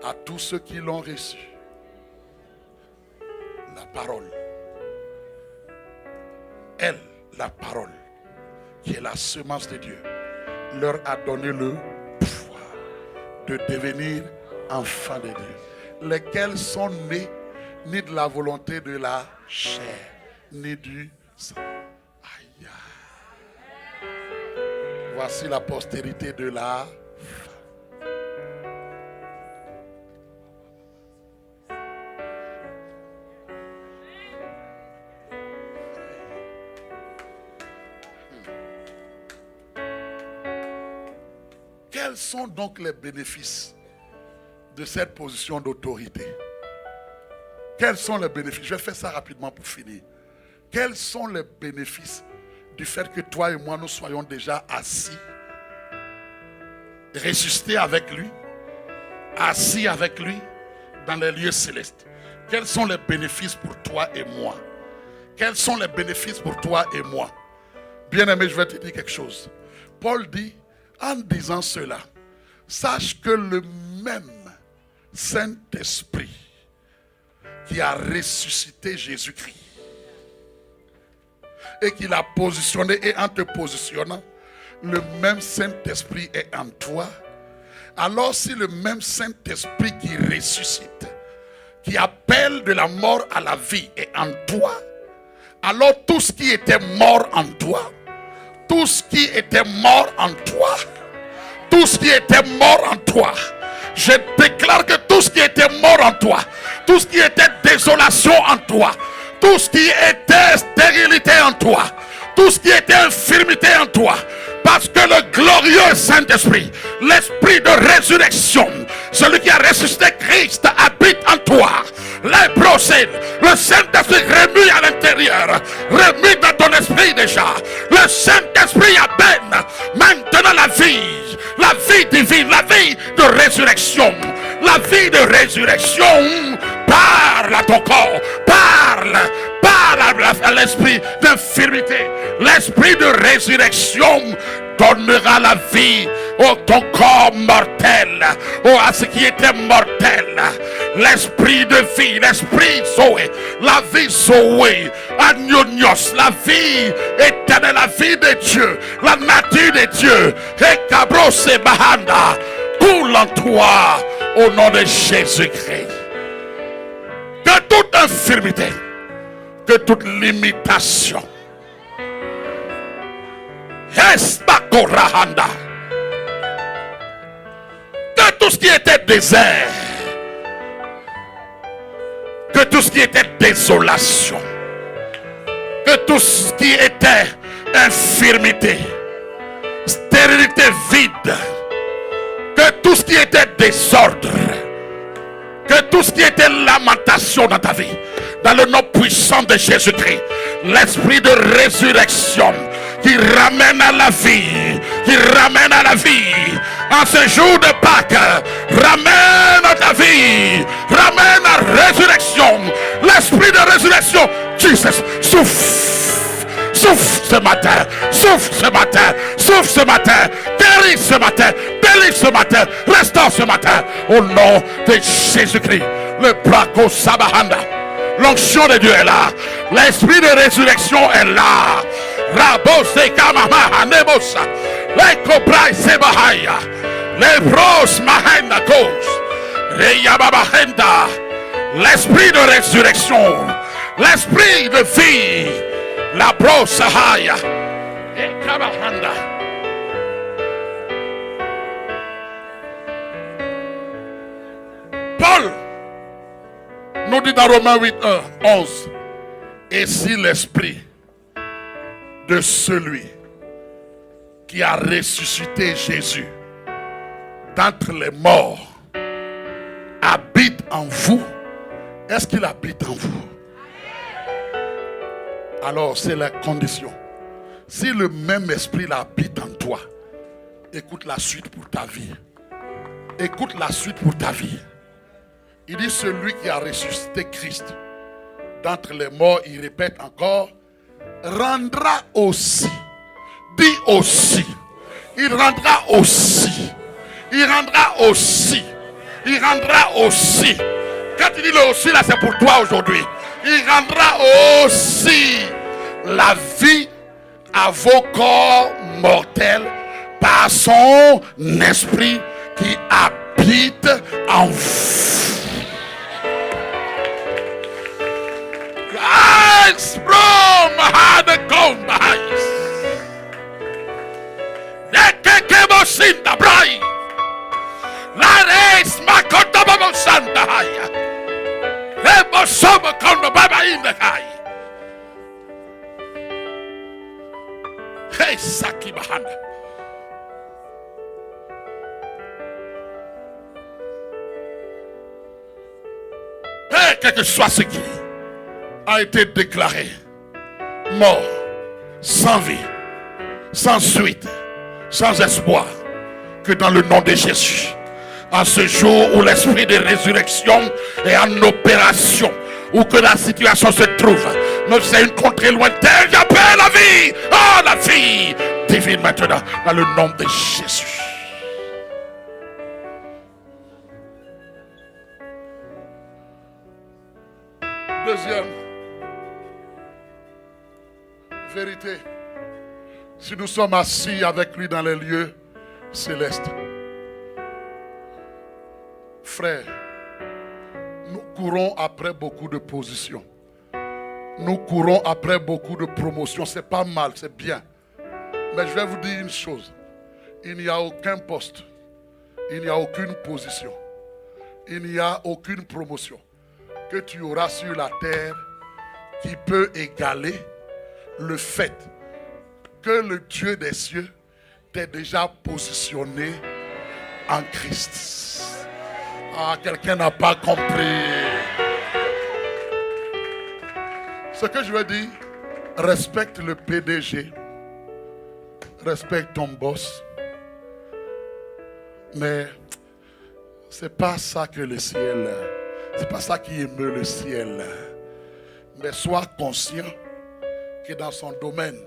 À tous ceux qui l'ont reçu, la parole, elle, la parole, qui est la semence de Dieu, leur a donné le pouvoir de devenir enfants de Dieu, lesquels sont nés ni de la volonté de la chair, ni du sang. Aïe. Voici la postérité de la femme. Quels sont donc les bénéfices de cette position d'autorité? Quels sont les bénéfices? Je vais faire ça rapidement pour finir. Quels sont les bénéfices du fait que toi et moi nous soyons déjà assis, ressuscités avec lui, assis avec lui dans les lieux célestes? Quels sont les bénéfices pour toi et moi? Quels sont les bénéfices pour toi et moi? Bien-aimé, je vais te dire quelque chose. Paul dit, en disant cela, sache que le même Saint-Esprit qui a ressuscité Jésus-Christ et qui l'a positionné, et en te positionnant, le même Saint-Esprit est en toi. Alors si le même Saint-Esprit qui ressuscite, qui appelle de la mort à la vie est en toi, alors tout ce qui était mort en toi, tout ce qui était mort en toi, tout ce qui était mort en toi, je déclare que tout ce qui était mort en toi, tout ce qui était désolation en toi, tout ce qui était stérilité en toi, tout ce qui était infirmité en toi, parce que le glorieux Saint-Esprit, l'esprit de résurrection, celui qui a ressuscité Christ habite en toi. Les procès, le Saint-Esprit remis à l'intérieur, remis dans ton esprit déjà. Le Saint-Esprit amène maintenant la vie divine, la vie de résurrection. La vie de résurrection parle à ton corps, parle à l'esprit d'infirmité. L'esprit de résurrection donnera la vie au ton corps mortel, à ce qui était mortel. L'esprit de vie, l'esprit Zoé, la vie Zoé, Agnonios, la vie éternelle, la vie de Dieu, la nature de Dieu, et Cabros et Bahanda, coule en toi au nom de Jésus-Christ. Que toute infirmité, que toute limitation, que tout ce qui était désert, que tout ce qui était désolation, que tout ce qui était infirmité, stérilité vide, que tout ce qui était désordre, que tout ce qui était lamentation dans ta vie, dans le nom puissant de Jésus-Christ, l'esprit de résurrection qui ramène à la vie, en ce jour de Pâques, ramène à ta vie, ramène à résurrection, l'esprit L'esprit de résurrection, Jesus, souffle, souffle ce matin, souffle ce matin, souffle ce matin, guéris ce matin, délivre ce matin, restaure ce matin, au nom de Jésus-Christ. Le braco sabahanda, l'onction de Dieu est là, l'esprit de résurrection est là. Rabose kamama hanebosa, les cobras sebahaya, les bros mahenda kos, reyababahenda, l'esprit de résurrection, l'esprit de vie, la brosse haya, et kabahanda. Paul nous dit dans Romains 8, 11, et si l'esprit de celui qui a ressuscité Jésus d'entre les morts habite en vous, est-ce qu'il habite en vous? Alors c'est la condition. Si le même esprit habite en toi, écoute la suite pour ta vie. Écoute la suite pour ta vie. Il dit celui qui a ressuscité Christ d'entre les morts, il répète encore, rendra aussi. Dis aussi. Il rendra aussi. Il rendra aussi. Il rendra aussi. Quand il dit le aussi là, c'est pour toi aujourd'hui. Il rendra aussi la vie à vos corps mortels par son esprit qui habite en vous. Guys, bro, mahade kombais. Nekekebo sinda brai. La res makota babo santa haya. Rebo sobo kondo baba inda kai. Hey saki bahanda. Hey, quel que soit ce qui a été déclaré mort, sans vie, sans suite, sans espoir, que dans le nom de Jésus, en ce jour où l'esprit de résurrection est en opération, où que la situation se trouve, même si c'est une contrée lointaine, j'appelle la vie, oh la vie divine maintenant, dans le nom de Jésus. Deuxième vérité, si nous sommes assis avec lui dans les lieux célestes, frères, nous courons après beaucoup de positions. Nous courons après beaucoup de promotions. C'est pas mal, c'est bien. Mais je vais vous dire une chose. Il n'y a aucun poste. Il n'y a aucune position. Il n'y a aucune promotion que tu auras sur la terre qui peut égaler le fait que le Dieu des cieux t'ait déjà positionné en Christ. Ah, quelqu'un n'a pas compris. Ce que je veux dire, respecte le PDG, respecte ton boss, mais c'est pas ça que le ciel, c'est pas ça qui émeut le ciel. Mais sois conscient que dans son domaine,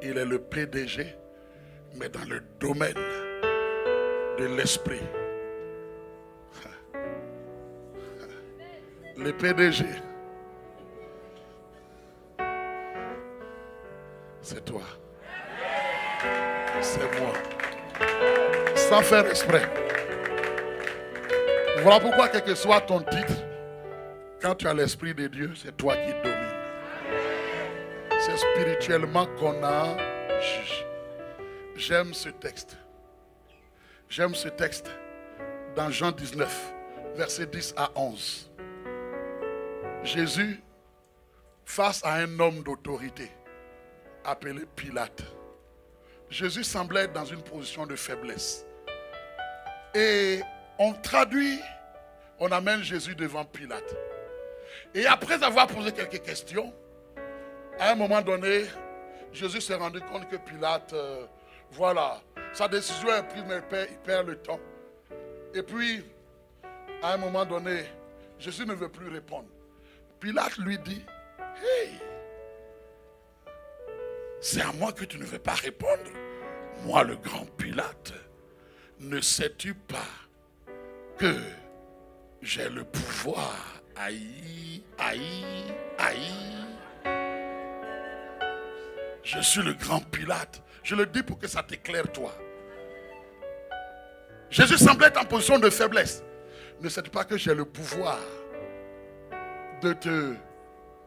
il est le PDG, mais dans le domaine de l'esprit, le PDG, c'est toi. C'est moi. Sans faire exprès. Voilà pourquoi, quel que soit ton titre, quand tu as l'esprit de Dieu, c'est toi qui domines. C'est spirituellement qu'on a jugé. J'aime ce texte. J'aime ce texte dans Jean 19, versets 10 à 11. Jésus, face à un homme d'autorité, appelé Pilate. Jésus semblait être dans une position de faiblesse. Et on traduit, on amène Jésus devant Pilate. Et après avoir posé quelques questions, à un moment donné, Jésus s'est rendu compte que Pilate, voilà, sa décision est prise, mais il perd le temps. Et puis, à un moment donné, Jésus ne veut plus répondre. Pilate lui dit, hey, c'est à moi que tu ne veux pas répondre. Moi, le grand Pilate, ne sais-tu pas que j'ai le pouvoir? Aïe, aïe, aïe. Je suis le grand Pilate. Je le dis pour que ça t'éclaire toi. Jésus semblait être en position de faiblesse. Ne sais-tu pas que j'ai le pouvoir de te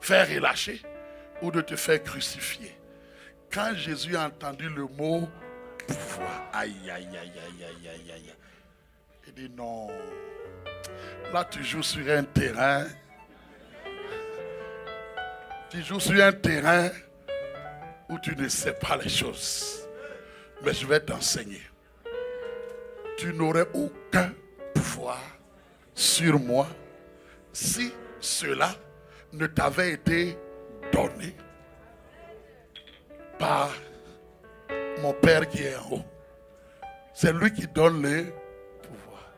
faire relâcher ou de te faire crucifier? Quand Jésus a entendu le mot pouvoir, aïe, aïe, aïe, aïe, aïe, aïe, aïe, il dit non. Là, tu joues sur un terrain. Tu joues sur un terrain où tu ne sais pas les choses. Mais je vais t'enseigner. Tu n'aurais aucun pouvoir sur moi si cela ne t'avait été donné par mon Père qui est en haut. C'est lui qui donne les pouvoirs.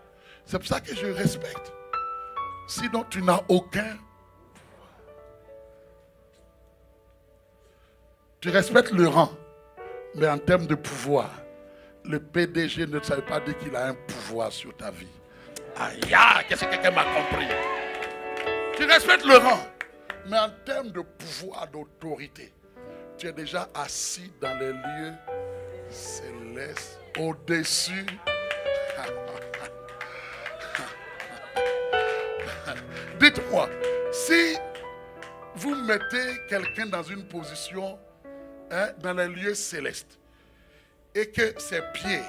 C'est pour ça que je respecte. Sinon, tu n'as aucun pouvoir. Tu respectes le rang, mais en termes de pouvoir, le PDG ne savait pas dire qu'il a un pouvoir sur ta vie. Aïe, qu'est-ce que quelqu'un m'a compris? Tu respectes le rang, mais en termes de pouvoir, d'autorité, tu es déjà assis dans les lieux célestes, au-dessus. Dites-moi, si vous mettez quelqu'un dans une position dans les lieux célestes et que ses pieds,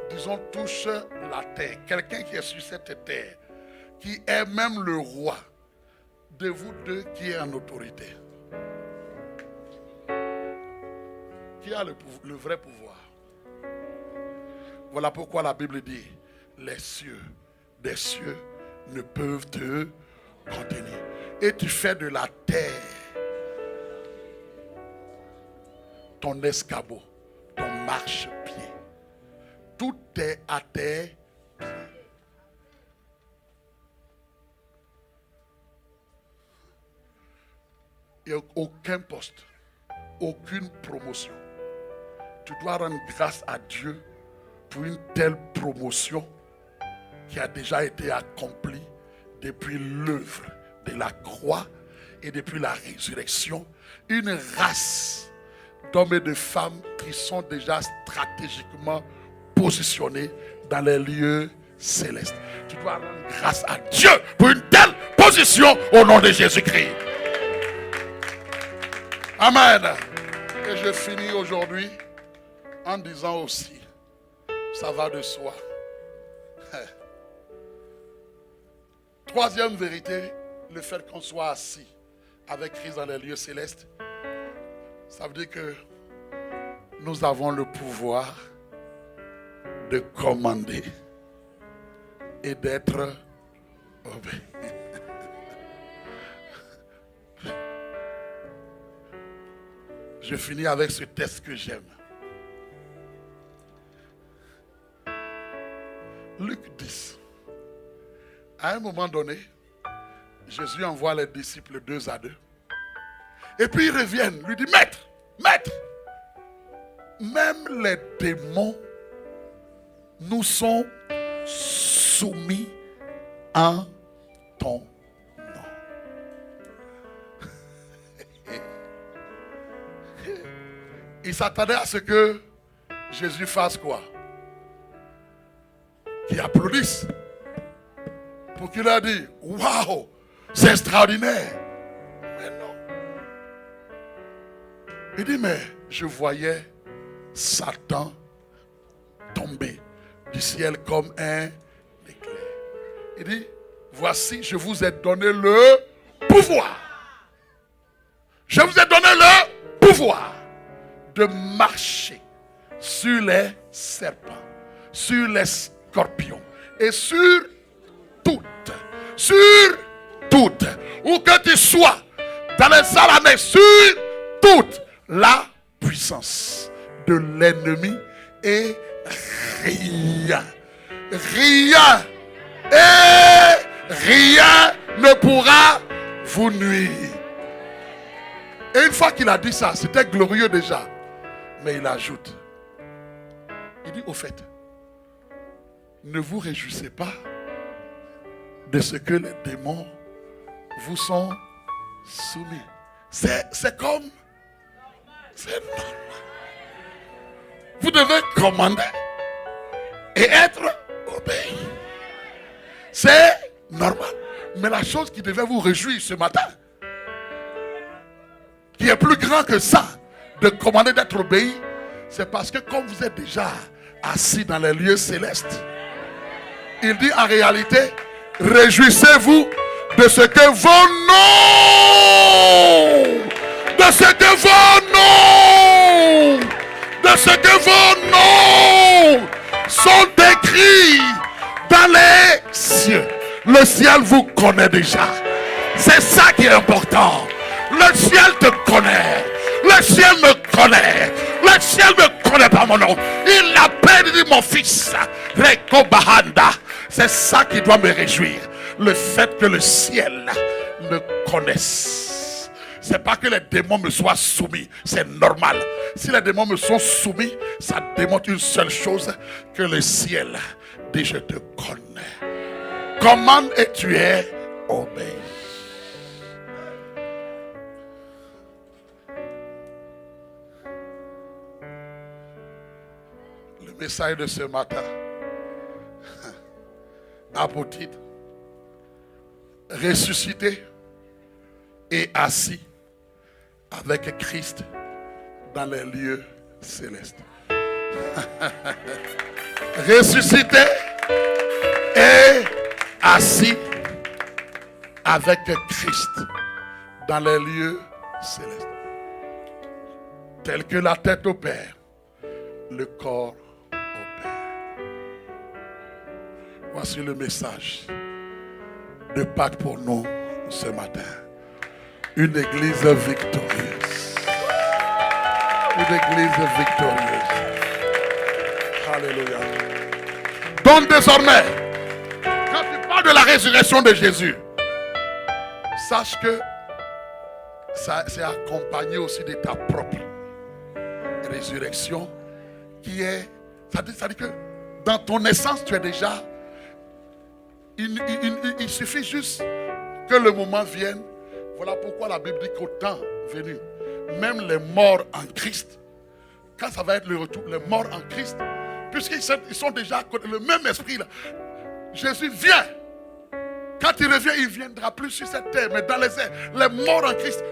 disons, touchent la terre, quelqu'un qui est sur cette terre, qui est même le roi de vous deux qui est en autorité, qui a le vrai pouvoir. Voilà pourquoi la Bible dit, les cieux des cieux ne peuvent te contenir. Et tu fais de la terre ton escabeau, ton marchepied. Tout est à tes pieds. Il n'y a aucun poste, aucune promotion. Tu dois rendre grâce à Dieu pour une telle promotion qui a déjà été accomplie depuis l'œuvre de la croix et depuis la résurrection. Une race d'hommes et de femmes qui sont déjà stratégiquement positionnés dans les lieux célestes. Tu dois rendre grâce à Dieu pour une telle position au nom de Jésus-Christ. Amen. Et je finis aujourd'hui en disant aussi, ça va de soi. Troisième vérité, le fait qu'on soit assis avec Christ dans les lieux célestes, ça veut dire que nous avons le pouvoir de commander et d'être obéis. Je finis avec ce texte que j'aime. Luc 10. À un moment donné, Jésus envoie les disciples 2 à 2. Et puis ils reviennent, lui dit, Maître, Maître, même les démons nous sont soumis en ton nom. Ils s'attendaient à ce que Jésus fasse quoi? Qu'il applaudisse. Pour qu'il leur dise, waouh, c'est extraordinaire. Mais non. Il dit, mais je voyais Satan tomber du ciel comme un éclair. Il dit, voici, je vous ai donné le pouvoir. Je vous ai donné le pouvoir de marcher sur les serpents, sur les scorpions et sur toutes, où que tu sois, dans les alamènes, sur toute la puissance de l'ennemi, et rien ne pourra vous nuire. Et une fois qu'il a dit ça, c'était glorieux déjà. Mais il ajoute, il dit au fait, ne vous réjouissez pas de ce que les démons vous sont soumis. C'est comme, c'est normal. Vous devez commander et être obéi. C'est normal. Mais la chose qui devait vous réjouir ce matin, qui est plus grand que ça, de commander d'être obéi, c'est parce que comme vous êtes déjà assis dans les lieux célestes, il dit en réalité, réjouissez-vous de ce que vos noms, de ce que vos noms, de ce que vos noms sont écrits dans les cieux. Le ciel vous connaît déjà. C'est ça qui est important. Le ciel te connaît. Le ciel me connaît. Le ciel me connaît par mon nom. Il l'appelle, il dit mon fils. Reko Bahanda. C'est ça qui doit me réjouir. Le fait que le ciel me connaisse. C'est pas que les démons me soient soumis. C'est normal. Si les démons me sont soumis, ça démontre une seule chose. Que le ciel dit je te connais. Commande et tu es obéi. Le message de ce matin a pour titre ressuscité et assis avec Christ dans les lieux célestes. Ressuscité et assis avec Christ dans les lieux célestes. Tel que la tête au Père, le corps au Père. Voici le message de Pâques pour nous ce matin. Une église victorieuse. Une église victorieuse. Alléluia. Donc désormais, quand tu parles de la résurrection de Jésus, sache que ça c'est accompagné aussi de ta propre résurrection qui est, ça dit que dans ton essence tu es déjà, il suffit juste que le moment vienne. Voilà pourquoi la Bible dit qu'au temps venu, même les morts en Christ, quand ça va être le retour, les morts en Christ, puisqu'ils sont déjà à côté, le même esprit là, Jésus vient. Quand il revient, il ne viendra plus sur cette terre, mais dans les airs. Les morts en Christ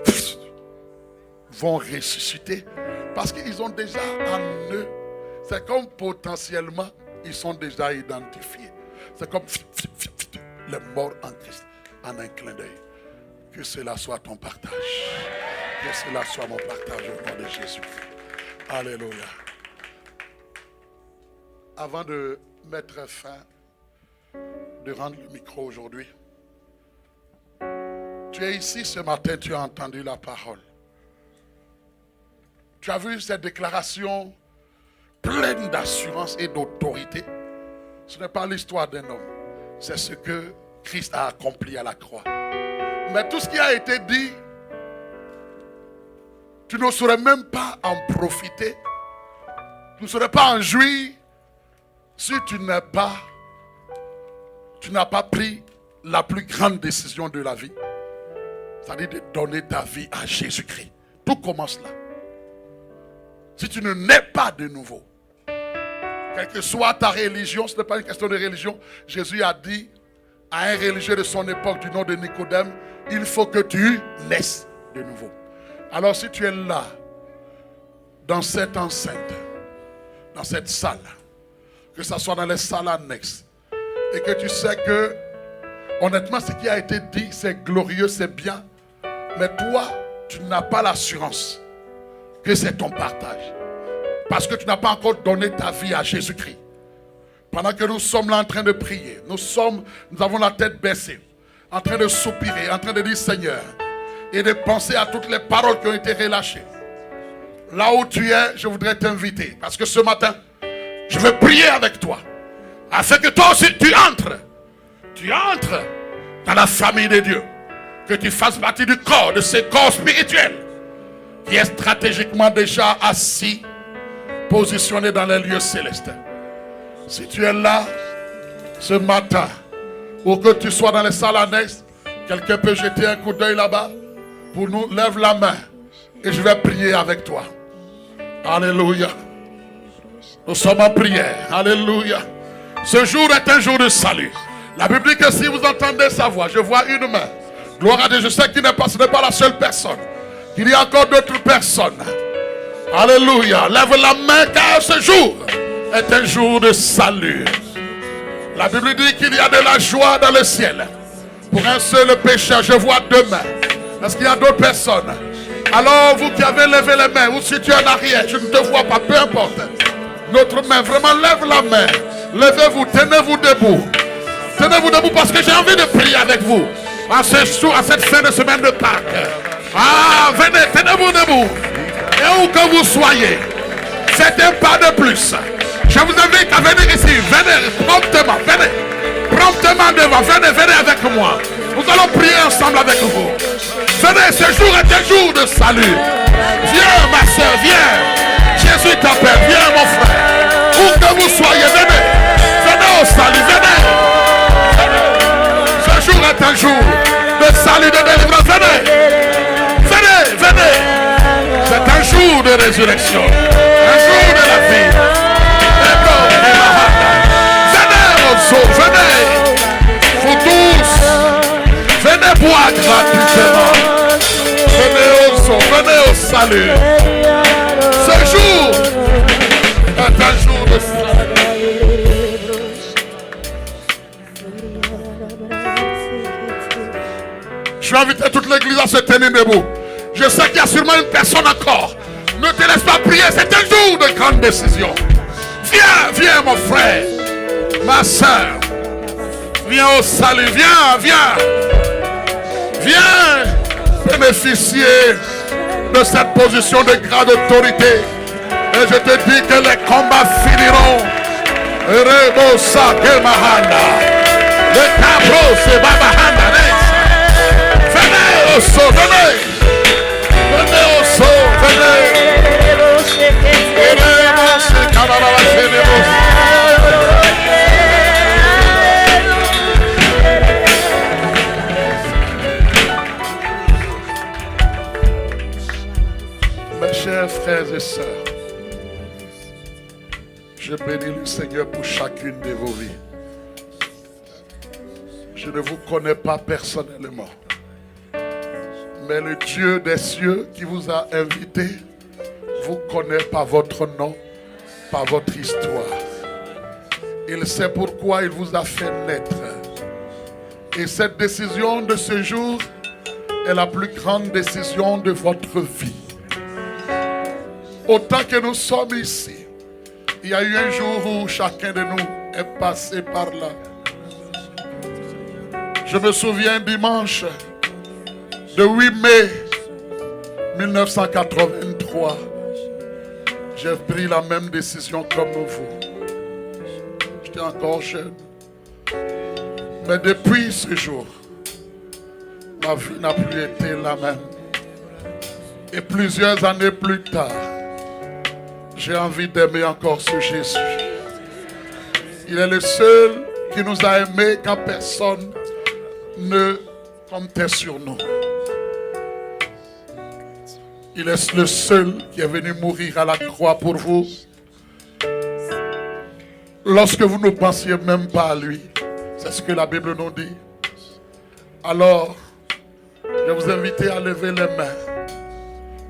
vont ressusciter parce qu'ils ont déjà en eux. C'est comme potentiellement, ils sont déjà identifiés. C'est comme les morts en Christ en un clin d'œil. Que cela soit ton partage. Que cela soit mon partage au nom de Jésus. Alléluia. Avant de mettre fin, de rendre le micro aujourd'hui, tu es ici ce matin, tu as entendu la parole. Tu as vu cette déclaration pleine d'assurance et d'autorité. Ce n'est pas l'histoire d'un homme, c'est ce que Christ a accompli à la croix. Mais tout ce qui a été dit, tu ne saurais même pas en profiter. Tu ne saurais pas en jouir si tu n'as pas pris la plus grande décision de la vie. C'est-à-dire de donner ta vie à Jésus-Christ. Tout commence là. Si tu ne nais pas de nouveau, quelle que soit ta religion, ce n'est pas une question de religion. Jésus a dit à un religieux de son époque du nom de Nicodème, il faut que tu naisses de nouveau. Alors si tu es là, dans cette enceinte, dans cette salle, que ce soit dans les salles annexes, et que tu sais que, honnêtement, ce qui a été dit, c'est glorieux, c'est bien, mais toi, tu n'as pas l'assurance que c'est ton partage. Parce que tu n'as pas encore donné ta vie à Jésus-Christ. Pendant que nous sommes là en train de prier, nous avons la tête baissée, en train de soupirer, en train de dire Seigneur, et de penser à toutes les paroles qui ont été relâchées. Là où tu es, je voudrais t'inviter, parce que ce matin, je veux prier avec toi, afin que toi aussi tu entres dans la famille de Dieu. que tu fasses partie du corps, de ces corps spirituels qui est stratégiquement déjà assis, positionné dans les lieux célestes. Si tu es là ce matin, ou que tu sois dans les salles annexes, quelqu'un peut jeter un coup d'œil là-bas. Pour nous, lève la main et je vais prier avec toi. Alléluia. Nous sommes en prière. Alléluia. Ce jour est un jour de salut. La Bible dit que si vous entendez sa voix, je vois une main. Gloire à Dieu. Je sais qu'il n'est pas, ce n'est pas la seule personne. Il y a encore d'autres personnes. Alléluia. Lève la main car ce jour est un jour de salut. La Bible dit qu'il y a de la joie dans le ciel. Pour un seul pécheur, je vois deux mains. Est-ce qu'il y a d'autres personnes? Alors vous qui avez levé les mains, ou si tu es en arrière, je ne te vois pas, peu importe. Notre main, vraiment lève la main. Levez-vous, tenez-vous debout. Tenez-vous debout parce que j'ai envie de prier avec vous. À cette fin de semaine de Pâques. Ah, venez, tenez-vous debout. Et où que vous soyez, c'est un pas de plus. Je vous invite à venir ici. Venez promptement, venez. Promptement devant, venez avec moi. Nous allons prier ensemble avec vous. Venez, ce jour est un jour de salut. Viens ma soeur, viens. Jésus t'appelle, viens mon frère. Où que vous soyez, venez. Venez au salut, venez. Ce jour est un jour de salut, de délivrance. Venez. Venez, venez. C'est un jour de résurrection. Un jour de la vie. Venez, vous tous, venez boire gratuitement. Venez au salut. Ce jour est un jour de salut. Je vais inviter toute l'église à se tenir debout. Je sais qu'il y a sûrement une personne encore. Ne te laisse pas prier, c'est un jour de grande décision. Viens mon frère. Ma soeur, viens au salut, viens bénéficier de cette position de grande autorité. Et je te dis que les combats finiront. Rebosa Gemahanda, le cabro se babahanda. Venez au saut, venez au saut, venez. Mes chers frères et sœurs, je bénis le Seigneur pour chacune de vos vies. Je ne vous connais pas personnellement, mais le Dieu des cieux qui vous a invité vous connaît par votre nom, par votre histoire. Il sait pourquoi il vous a fait naître. Et cette décision de ce jour est la plus grande décision de votre vie. Autant que nous sommes ici, il y a eu un jour où chacun de nous est passé par là. Je me souviens dimanche de 8 mai 1983. J'ai pris la même décision comme vous. J'étais encore jeune. Mais depuis ce jour, ma vie n'a plus été la même. Et plusieurs années plus tard, j'ai envie d'aimer encore ce Jésus. Il est le seul qui nous a aimés quand personne ne comptait sur nous. Il est le seul qui est venu mourir à la croix pour vous. Lorsque vous ne pensiez même pas à lui. C'est ce que la Bible nous dit. Alors, je vous invite à lever les mains.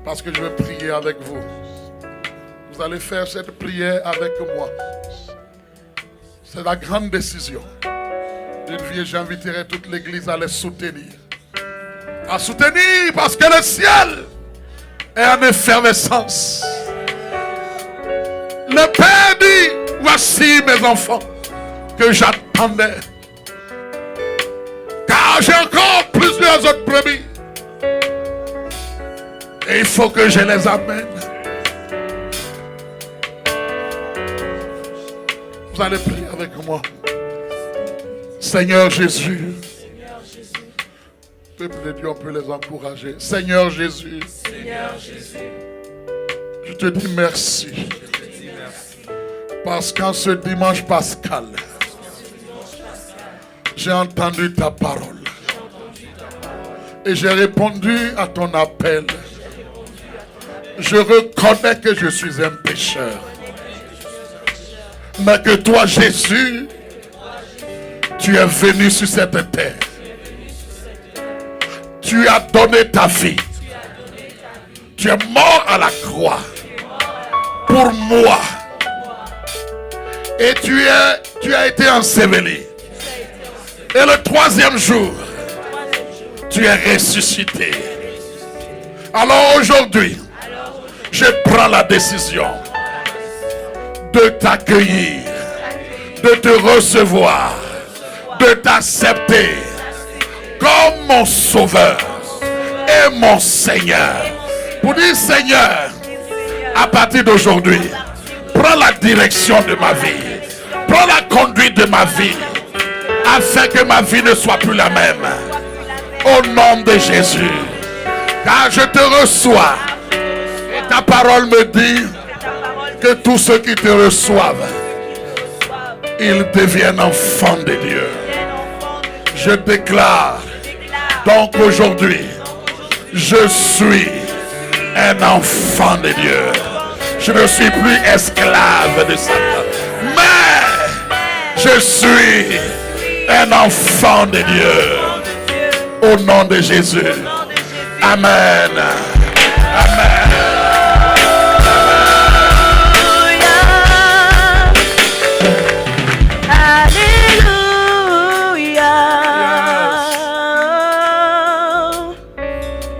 Parce que je veux prier avec vous. Vous allez faire cette prière avec moi. C'est la grande décision d'une vie. J'inviterai toute l'église à les soutenir. À soutenir parce que le ciel est en effervescence. Le Père dit, voici mes enfants que j'attendais. Car j'ai encore plusieurs autres brebis. Et il faut que je les amène. Vous allez prier avec moi. Seigneur Jésus, Peuple de Dieu, on peut les encourager. Seigneur Jésus, je te dis merci. Parce qu'en ce dimanche pascal, j'ai entendu ta parole. Et j'ai répondu à ton appel. Je reconnais que je suis un pécheur. Mais que toi, Jésus, tu es venu sur cette terre. Tu as donné ta vie. Tu es mort à la croix pour moi. Et tu as été enseveli. Et le troisième jour, tu es ressuscité. Alors aujourd'hui, je prends la décision de t'accueillir, de te recevoir, de t'accepter comme mon sauveur et mon Seigneur. Pour dire Seigneur, à partir d'aujourd'hui, prends la direction de ma vie, prends la conduite de ma vie, afin que ma vie ne soit plus la même. Au nom de Jésus, car je te reçois. Et ta parole me dit que tous ceux qui te reçoivent, ils deviennent enfants de Dieu. Je déclare donc aujourd'hui, je suis un enfant de Dieu. Je ne suis plus esclave de Satan, mais je suis un enfant de Dieu. Au nom de Jésus. Amen. Amen.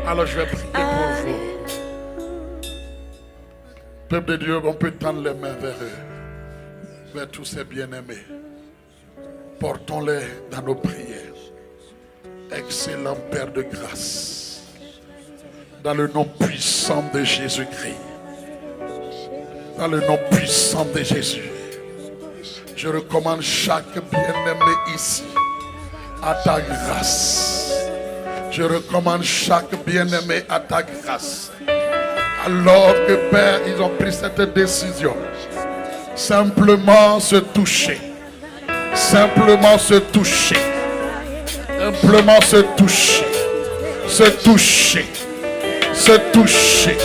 Alors je vais prier pour vous. Peuple de Dieu, on peut tendre les mains vers eux, vers tous ces bien-aimés. Portons-les dans nos prières. Excellent Père de grâce, dans le nom puissant de Jésus-Christ, dans le nom puissant de Jésus, je recommande chaque bien-aimé ici à ta grâce. Je recommande chaque bien-aimé à ta grâce. Alors que Père, ils ont pris cette décision, simplement se toucher, simplement se toucher. Simplement se toucher, se toucher, se toucher,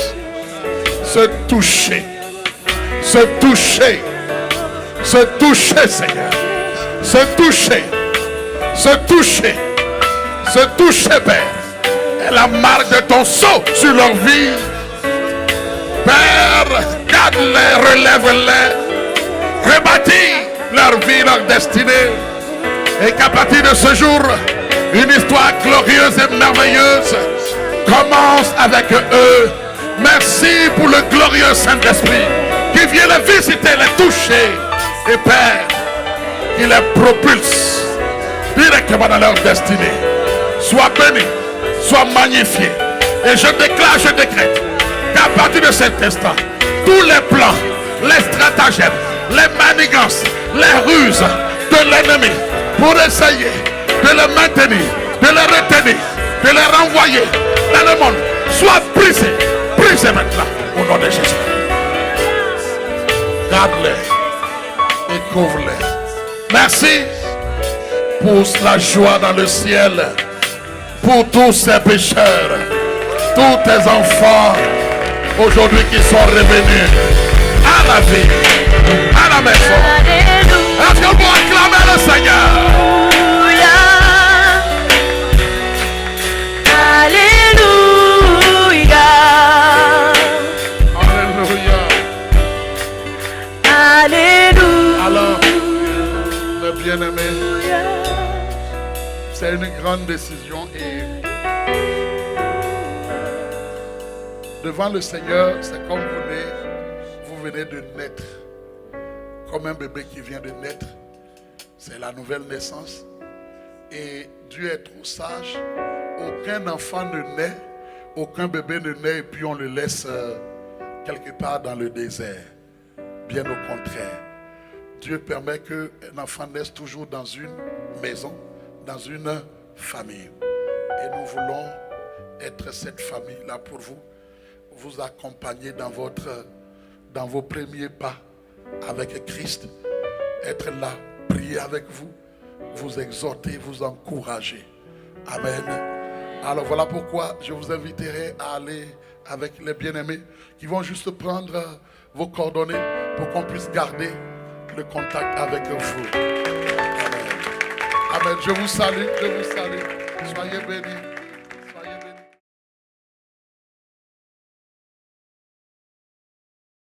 se toucher, se toucher, se toucher, Seigneur, se toucher, se toucher, se toucher, Père. Et la marque de ton sceau sur leur vie, Père, garde-les, relève-les, rebâtis leur vie, leur destinée, et qu'à partir de ce jour, une histoire glorieuse et merveilleuse commence avec eux. Merci pour le glorieux Saint-Esprit qui vient les visiter, les toucher. Et Père, il les propulse directement dans leur destinée. Sois béni, sois magnifié. Et je déclare, je décrète qu'à partir de cet instant, tous les plans, les stratagèmes, les manigances, les ruses de l'ennemi pour essayer de le maintenir, de le retenir, de le renvoyer dans le monde, soit brisé, brisé maintenant, au nom de Jésus. Garde-les et couvre-les. Merci pour la joie dans le ciel, pour tous ces pécheurs, tous tes enfants aujourd'hui qui sont revenus à la vie, à la maison. Est-ce qu'on peut acclamer le Seigneur? Alléluia. Alléluia. Alléluia. Alors, mes bien-aimés, c'est une grande décision et devant le Seigneur, c'est comme vous venez de naître. Comme un bébé qui vient de naître. C'est la nouvelle naissance. Et Dieu est trop sage. Aucun enfant ne naît, aucun bébé ne naît et puis on le laisse quelque part dans le désert. Bien au contraire. Dieu permet qu'un enfant naisse toujours dans une maison, dans une famille. Et Et nous voulons être cette famille-là pour vous. Vous accompagner dans vos premiers pas avec Christ. Être là, prier avec vous, vous exhorter, vous encourager. Amen. Alors voilà pourquoi je vous inviterai à aller avec les bien-aimés qui vont juste prendre vos coordonnées pour qu'on puisse garder le contact avec vous. Amen. Amen. Je vous salue, je vous salue. Soyez bénis.